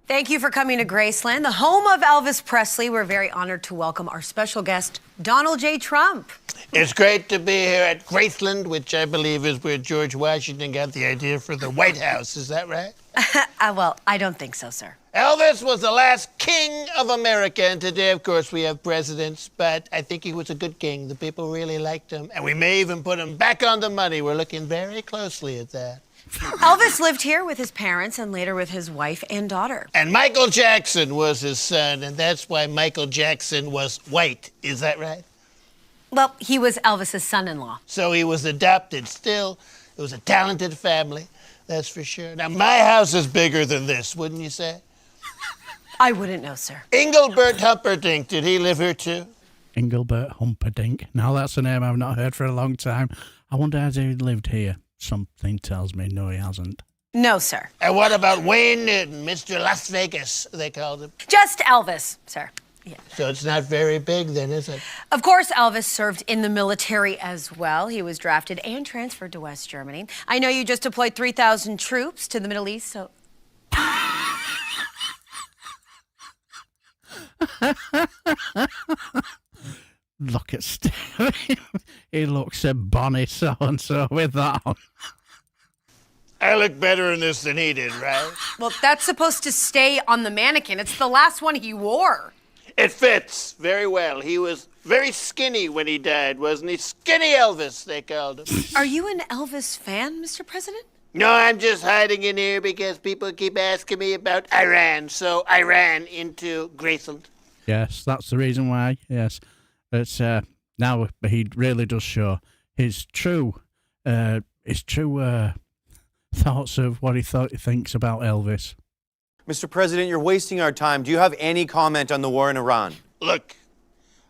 Thank you for coming to Graceland, the home of Elvis Presley. We're very honored to welcome our special guest, Donald J. Trump. It's great to be here at Graceland, which I believe is where George Washington got the idea for the White House. Is that right? Well, I don't think so, sir. Elvis was the last king of America, and today, of course, we have presidents, but I think he was a good king. The people really liked him, and we may even put him back on the money. We're looking very closely at that. Elvis lived here with his parents and later with his wife and daughter. And Michael Jackson was his son, and that's why Michael Jackson was white. Is that right? Well, he was Elvis's son-in-law. So he was adopted. Still, it was a talented family, that's for sure. Now, my house is bigger than this, wouldn't you say? I wouldn't know, sir. Engelbert Humperdinck, did he live here too? Engelbert Humperdinck. Now that's a name I've not heard for a long time. I wonder how he lived here. Something tells me no, he hasn't. No, sir. And what about Wayne Newton, Mr. Las Vegas, they called him? Just Elvis, sir. Yeah. So it's not very big then, is it? Of course, Elvis served in the military as well. He was drafted and transferred to West Germany. I know you just deployed 3,000 troops to the Middle East, so... Look at Steve. He looks a bonny so-and-so with that on. I look better in this than he did, right? Well, that's supposed to stay on the mannequin. It's the last one he wore. It fits very well. He was very skinny when he died, wasn't he? Skinny Elvis, they called him. Are you an Elvis fan, Mr. President? No, I'm just hiding in here because people keep asking me about Iran, so I ran into Graceland. Yes, that's the reason why, yes. It's now he really does show his true thoughts of what he thinks about Elvis. Mr. President, you're wasting our time. Do you have any comment on the war in Iran? Look,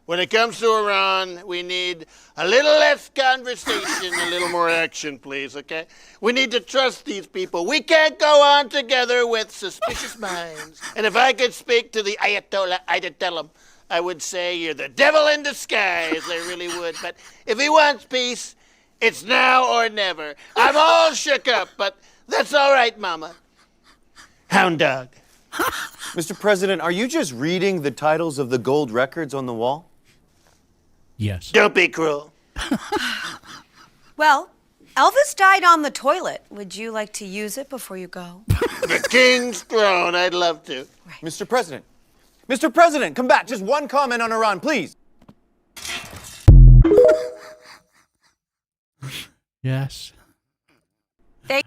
when it comes to Iran, we need a little less conversation, a little more action, please, okay? We need to trust these people. We can't go on together with suspicious minds. And if I could speak to the Ayatollah, I'd tell him, I would say you're the devil in disguise. I really would. But if he wants peace, it's now or never. I'm all shook up, but that's all right, Mama. Hound dog. Mr. President, are you just reading the titles of the gold records on the wall? Yes. Don't be cruel. Well, Elvis died on the toilet. Would you like to use it before you go? The king's throne. I'd love to. Mr. President. Mr. President, come back. Just one comment on Iran, please. Yes. So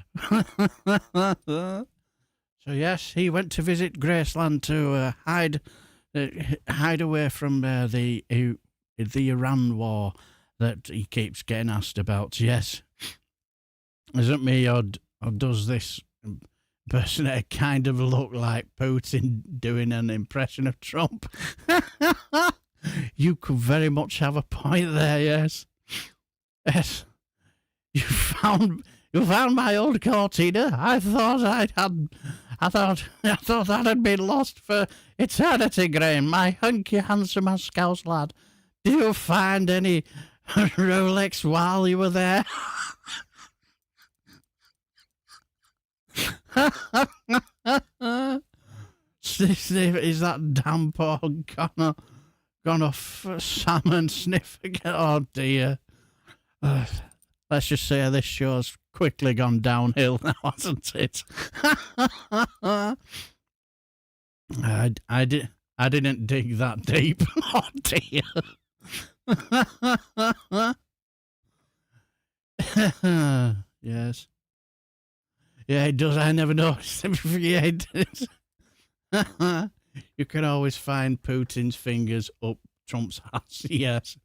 yes, he went to visit Graceland to hide away from the Iran war that he keeps getting asked about. Yes, isn't me or does this impersonator kind of look like Putin doing an impression of Trump? You could very much have a point there. Yes, yes. You found my old Cortina. I thought that had been lost for eternity, Graham. My hunky, handsome Scouse lad. Did you find any Rolex while you were there? Is that damn poor gone off salmon sniff again? Oh dear. Let's just say this show's quickly gone downhill now, hasn't it? I didn't dig that deep. Oh dear. Yes. Yeah, it does. I never noticed it before. Yeah, it does. You can always find Putin's fingers up Trump's ass. Yes.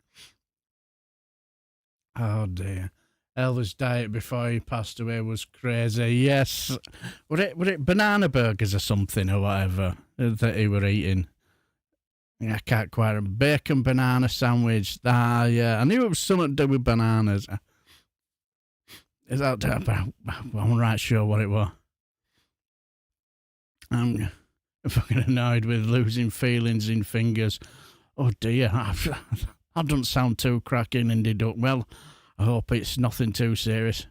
Oh dear. Elvis' diet before he passed away was crazy. Yes. Were it banana burgers or something or whatever that he were eating? I can't quite remember. Bacon banana sandwich. Ah, yeah. I knew it was something to do with bananas. Is that? I'm not right sure what it was. I'm fucking annoyed with losing feelings in fingers. Oh dear. That doesn't sound too cracking, Indy Duck. Well, I hope it's nothing too serious.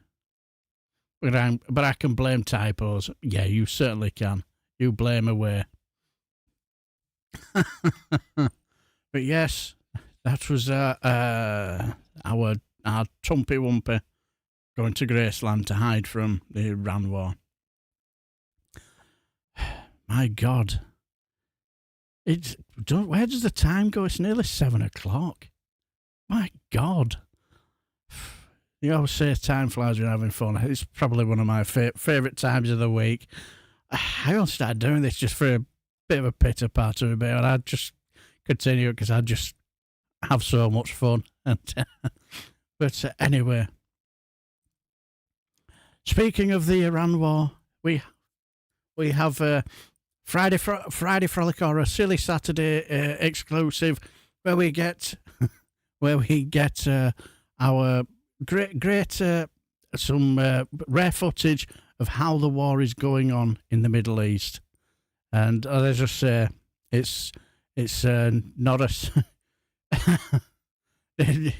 But I can blame typos. Yeah, you certainly can. You blame away. But yes, that was our Trumpy Wumpy going to Graceland to hide from the Iran war. My God. Where does the time go? It's nearly 7 o'clock. My God. You always say time flies when you're having fun. It's probably one of my favourite times of the week. I only started doing this just for a bit of a pitter-patter a bit, and I'd just continue it because I just have so much fun. But anyway, speaking of the Iran war, we have Friday Frolic, or a Silly Saturday exclusive, where we get our great some rare footage of how the war is going on in the Middle East. And let's just say it's not a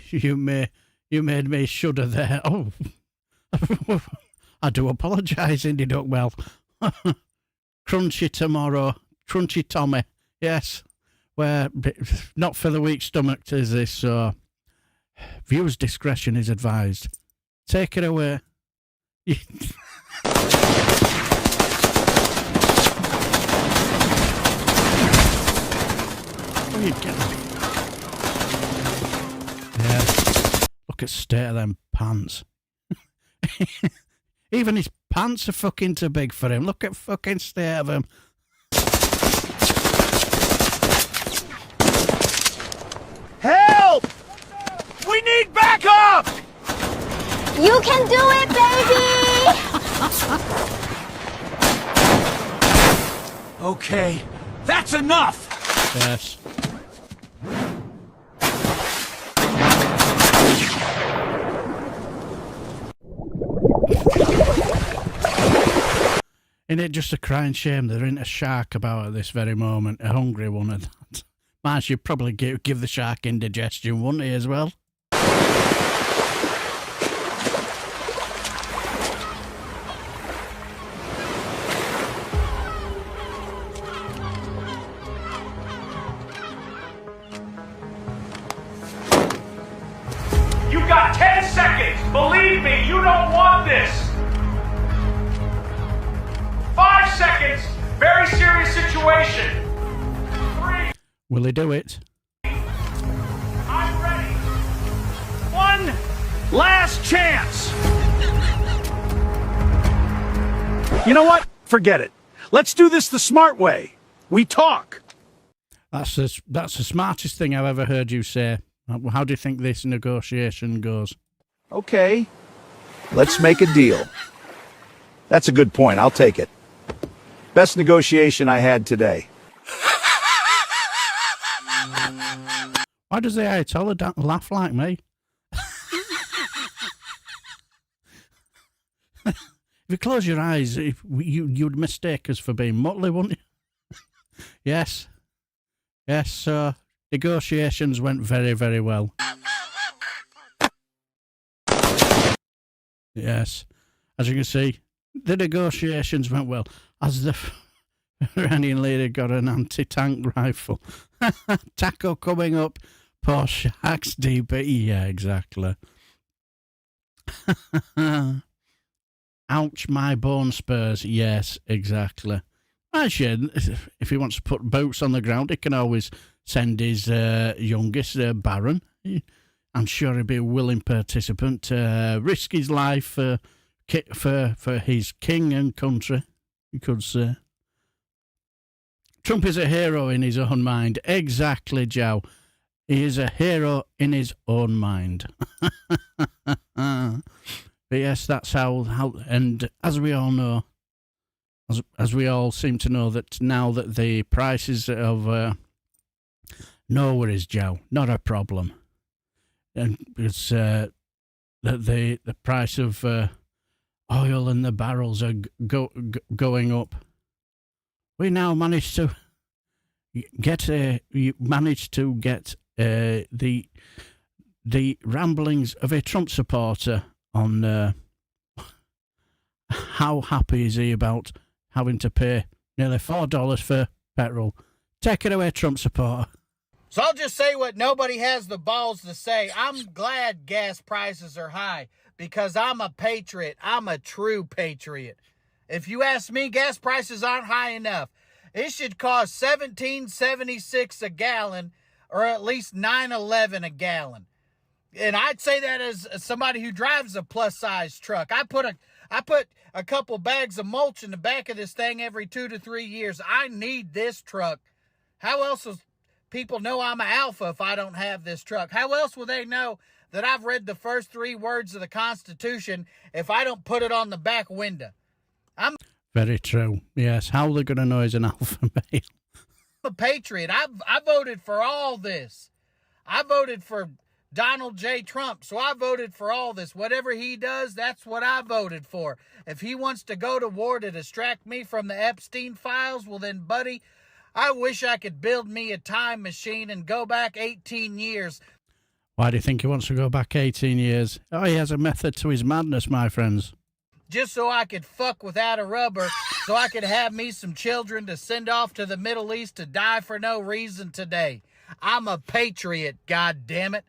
you made me shudder there. Oh, I do apologise, Indy Duck. Well, Crunchy tomorrow, Crunchy Tommy. Yes, where not for the weak stomach is this. So viewers' discretion is advised. Take it away. What are you getting? Yeah. Look at state of them pants. Even his pants are fucking too big for him. Look at fucking state of him. Help! We need backup! You can do it, baby! Okay, that's enough! Yes. Isn't it just a crying shame there isn't a shark about at this very moment? A hungry one at that. Man, you'd probably give the shark indigestion, wouldn't he, as well? You got 10 seconds! Believe me, you don't situation. 3. Will he do it? I'm ready. One last chance. You know what? Forget it. Let's do this the smart way. We talk. That's the smartest thing I've ever heard you say. How do you think this negotiation goes? Okay. Let's make a deal. That's a good point. I'll take it. Best negotiation I had today. Why does the Ayatollah laugh like me? If you close your eyes, you'd mistake us for being motley, wouldn't you? Yes. Yes, so negotiations went very, very well. Yes. As you can see, the negotiations went well. As the Iranian leader got an anti-tank rifle. Taco coming up. Poor Sharks DB. Yeah, exactly. Ouch, my bone spurs. Yes, exactly. Actually, if he wants to put boots on the ground, he can always send his youngest, Baron. I'm sure he'd be a willing participant. Risk his life for his king and country, you could say. Trump is a hero in his own mind. Exactly, Joe. He is a hero in his own mind. But yes, that's how, and as we all know, as we all seem to know, that now that the prices of nowhere is, Joe, not a problem, and it's that the price of oil and the barrels are going up. We now managed to get the ramblings of a Trump supporter on how happy is he about having to pay nearly $4 for petrol. Take it away, Trump supporter. So I'll just say what nobody has the balls to say. I'm glad gas prices are high because I'm a patriot. I'm a true patriot. If you ask me, gas prices aren't high enough. It should cost $17.76 a gallon, or at least $9.11 a gallon. And I'd say that as somebody who drives a plus-size truck. I put a couple bags of mulch in the back of this thing every 2 to 3 years. I need this truck. How else will people know I'm an alpha if I don't have this truck? How else will they know that I've read the first 3 words of the Constitution if I don't put it on the back window? I'm very true. Yes, how are they going to know he's an alpha male? a patriot. I voted for all this. I voted for Donald J. Trump, so I voted for all this. Whatever he does, that's what I voted for. If he wants to go to war to distract me from the Epstein files, well then, buddy, I wish I could build me a time machine and go back 18 years. Why do you think he wants to go back 18 years? Oh, he has a method to his madness, my friends. Just so I could fuck without a rubber, so I could have me some children to send off to the Middle East to die for no reason today. I'm a patriot, goddammit.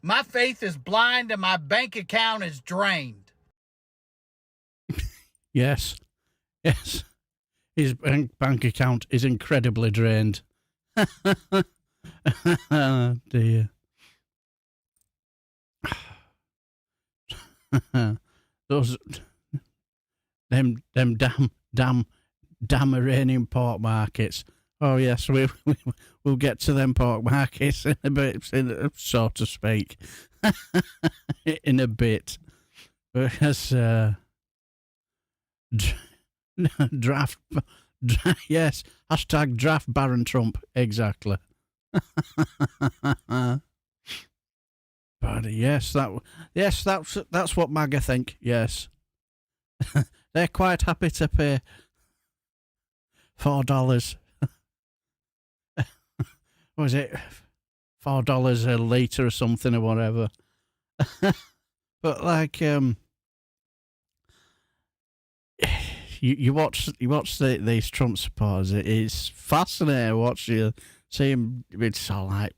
My faith is blind and my bank account is drained. Yes. Yes. His bank account is incredibly drained. Oh, dear. Those them damn Iranian pork markets. Oh yes, we'll get to them pork markets in a bit, so to speak, in a bit. Because draft, yes, hashtag draft Baron Trump, exactly. But yes, that's what MAGA think. Yes, they're quite happy to pay $4. What was it? $4 a litre or something or whatever. But like, you watch these Trump supporters. It's fascinating to watch you see them. It's all like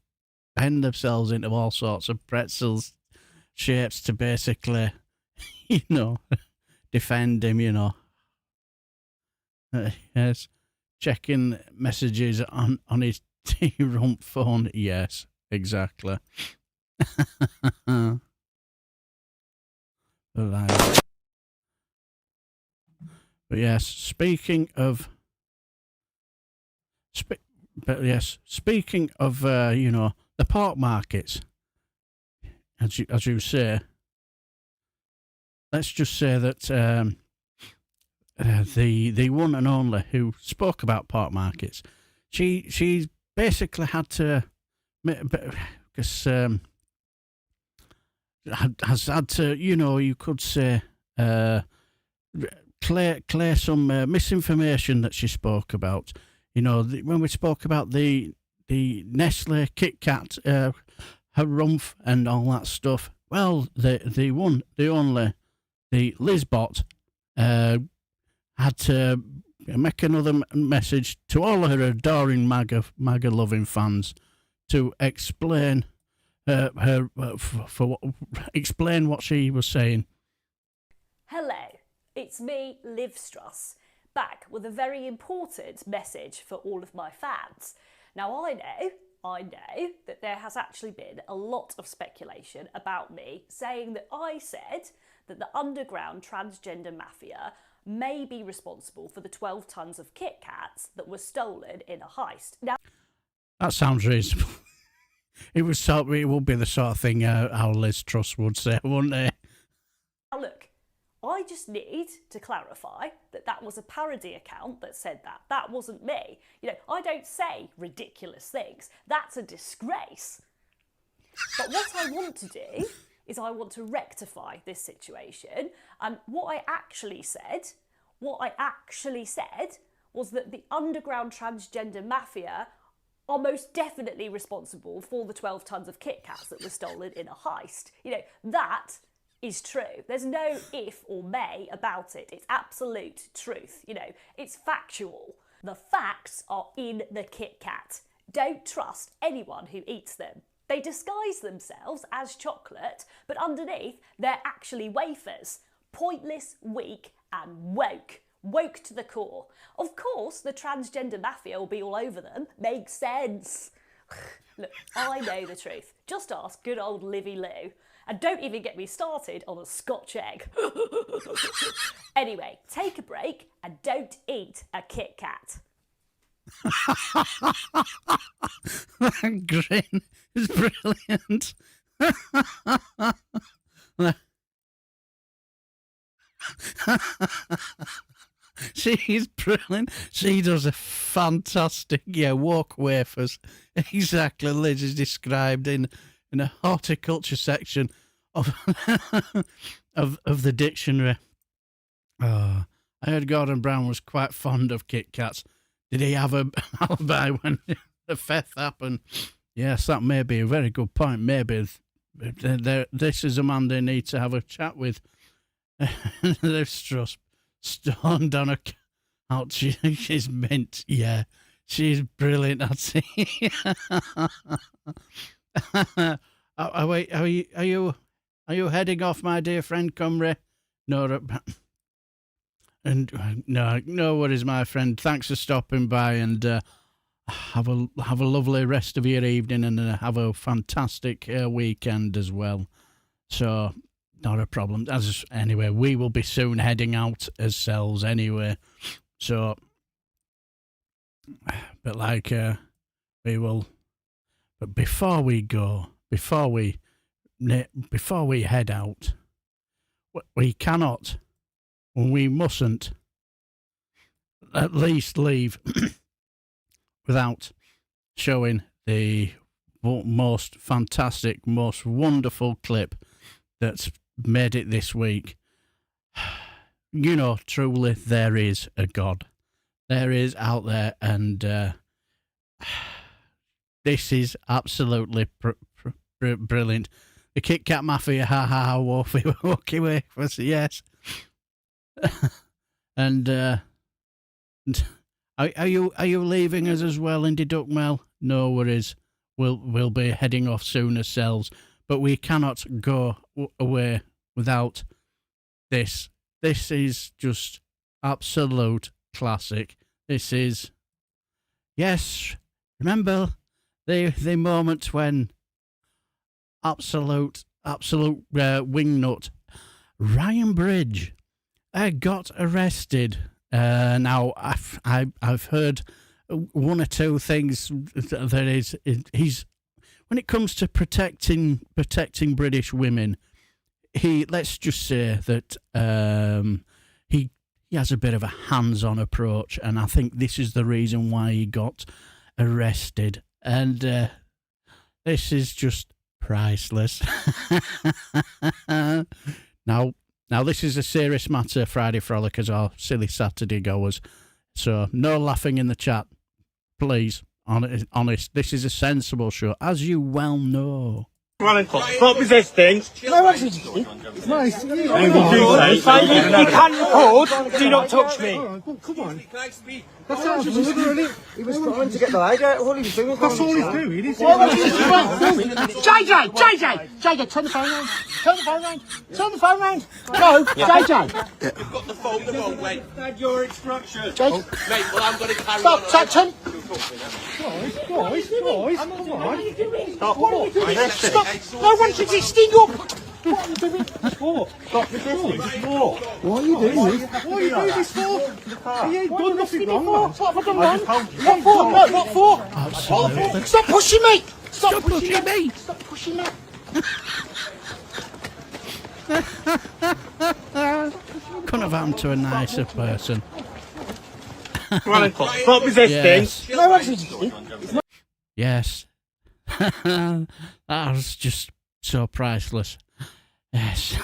bend themselves into all sorts of pretzels shapes to basically, defend him. Yes, checking messages on his T-rump phone. Yes, exactly. But yes, speaking of you know, the pork markets, as you say, let's just say that the one and only who spoke about pork markets, she basically had to, because has had to, you know, you could say, clear some misinformation that she spoke about. You know, when we spoke about the Nestle KitKat, her rumph and all that stuff. Well, the one, the only, the Lizbot had to make another message to all of her adoring MAGA loving fans to explain explain what she was saying. Hello, it's me, Liv Struss, back with a very important message for all of my fans. Now I know that there has actually been a lot of speculation about me saying that I said that the underground transgender mafia may be responsible for the 12 tons of KitKats that were stolen in a heist. Now, that sounds reasonable. It would be the sort of thing our Liz Truss would say, wouldn't it? Now look, I just need to clarify that that was a parody account that said that. That wasn't me. You know, I don't say ridiculous things. That's a disgrace. But what I want to do is I want to rectify this situation. And what I actually said was that the underground transgender mafia are most definitely responsible for the 12 tons of KitKats that were stolen in a heist. You know, that is true. There's no if or may about it. It's absolute truth. You know, it's factual. The facts are in the KitKat. Don't trust anyone who eats them. They disguise themselves as chocolate, but underneath they're actually wafers. Pointless, weak, and woke. Woke to the core. Of course, the transgender mafia will be all over them. Makes sense. Look, I know the truth. Just ask good old Livy Lou. And don't even get me started on a Scotch egg. Anyway, take a break and don't eat a KitKat. That grin is brilliant. She's brilliant. She does a fantastic, walk wafers. Exactly, Liz is described in a horticulture section of of the dictionary. I heard Gordon Brown was quite fond of Kit Kats. Did he have an alibi when the theft happened? Yes, that may be a very good point. Maybe this is a man they need to have a chat with. They're just stoned on a couch. She's mint. Yeah, she's brilliant. I'd say. Are you heading off, my dear friend Cumry? No, and no worries, my friend. Thanks for stopping by, and have a lovely rest of your evening, and have a fantastic weekend as well. So, not a problem. Anyway, we will be soon heading out as selves anyway. So, but we will. But before we go, before we head out, we cannot, we mustn't, at least leave without showing the most fantastic, most wonderful clip that's made it this week. You know, truly, there is a God. There is out there, and this is absolutely brilliant. The Kit Kat Mafia, ha ha ha, walkie away, yes. And are you leaving us as well, Indy Duckmel? No worries. We'll be heading off soon ourselves, but we cannot go away without this. This is just absolute classic. This is Yes, remember the moment when absolute wingnut Ryan Bridge got arrested. Now I've heard one or two things that he's when it comes to protecting British women, let's just say that he has a bit of a hands-on approach, and I think this is the reason why he got arrested. And this is just priceless. Now, this is a serious matter, Friday Frolickers or silly Saturday goers. So, no laughing in the chat, please. Honest, this is a sensible show, as you well know. Stop resisting. No, resisting. Nice. You can record. Do not touch me. Come on. That's all he was doing. He was trying to get the leg out. All he was doing. That's all he's doing. JJ, turn the phone round. Turn the phone round. No, JJ. You've got the phone the wrong way. Had your instructions. Mate, well, I'm going to carry on. Stop, turn. Guys, come on. Stop. What are you doing? Stop. No one's resisting up. What are you doing this for? Stop resisting. Why are you doing this? What are you doing this for? He ain't done nothing wrong. What have I done wrong? What for? No, what for? Absolutely. Stop pushing me. Stop pushing me. Stop pushing me. Couldn't have happened to a nicer person. Stop resisting. No one's resisting. Yes. That was just so priceless. Yes.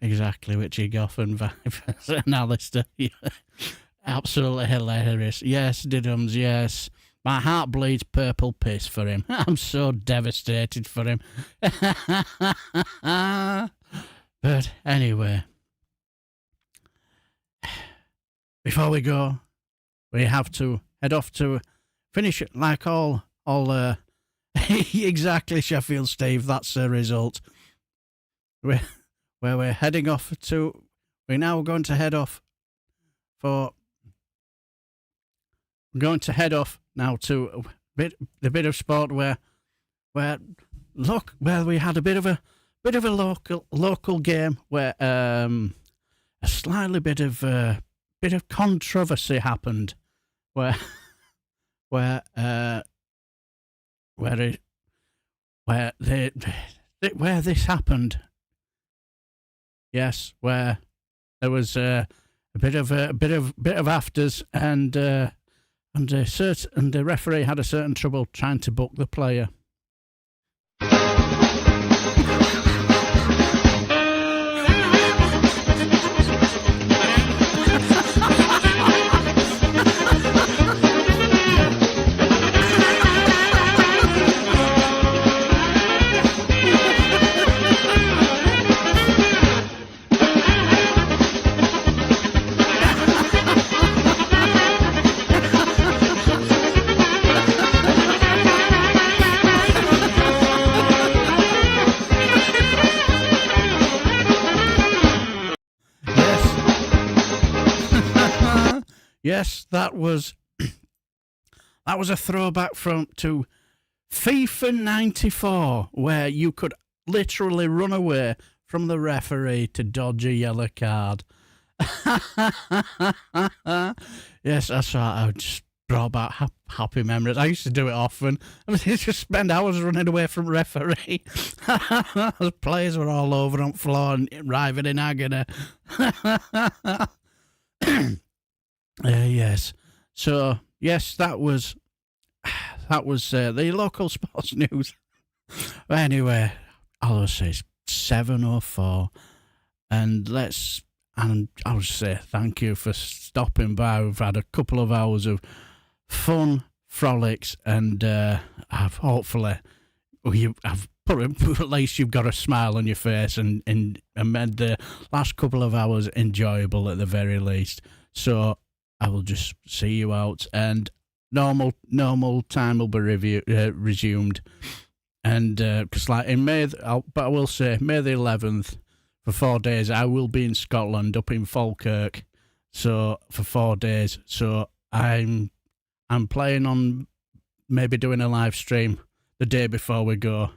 Exactly, Richie Goffin vibes and Alistair. Yeah. Absolutely hilarious. Yes, Diddums, yes. My heart bleeds purple piss for him. I'm so devastated for him. But anyway, before we go, we have to head off to finish it like all exactly, Sheffield Steve, that's the result. Where we're heading off to, we're now going to head off for, we're going to head off now to the bit of sport where we had a bit of a local game where a slightly bit of controversy happened where this happened. Yes, where there was a bit of afters, and the referee had a certain trouble trying to book the player. Yes, that was a throwback to FIFA 94, where you could literally run away from the referee to dodge a yellow card. Yes, that's right. I just brought back happy memories. I used to do it often. I mean, I just spend hours running away from referee. The players were all over on the floor and writhing in agony. Yes. So, yes, that was the local sports news. Anyway, I'll say it's 7:04, and I'll say thank you for stopping by. We've had a couple of hours of fun frolics, and I've hopefully I've put at least you've got a smile on your face and made the last couple of hours enjoyable at the very least. So I will just see you out, and normal time will be resumed. And because like in May, but I will say May the 11th for 4 days I will be in Scotland up in Falkirk. So for 4 days, so I'm planning on maybe doing a live stream the day before we go.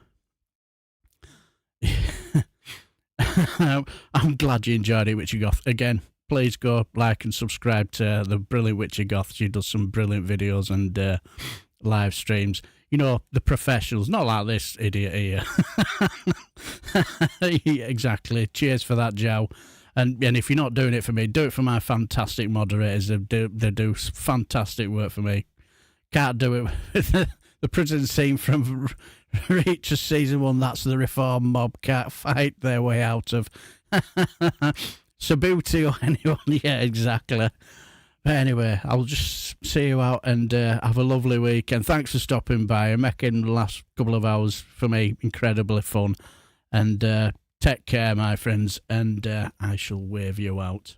I'm glad you enjoyed it, Witchy Goth. Again, please go like and subscribe to the brilliant Witchy Goth. She does some brilliant videos and live streams. You know, the professionals, not like this idiot here. Exactly. Cheers for that, Joe. And if you're not doing it for me, do it for my fantastic moderators. They do fantastic work for me. Can't do it with the prison scene from Reacher season 1. That's the reform mob. Can't fight their way out of. Sabuti or anyone. Yeah, exactly. But anyway, I'll just see you out and have a lovely week. And thanks for stopping by and making the last couple of hours for me incredibly fun. And take care, my friends, and I shall wave you out.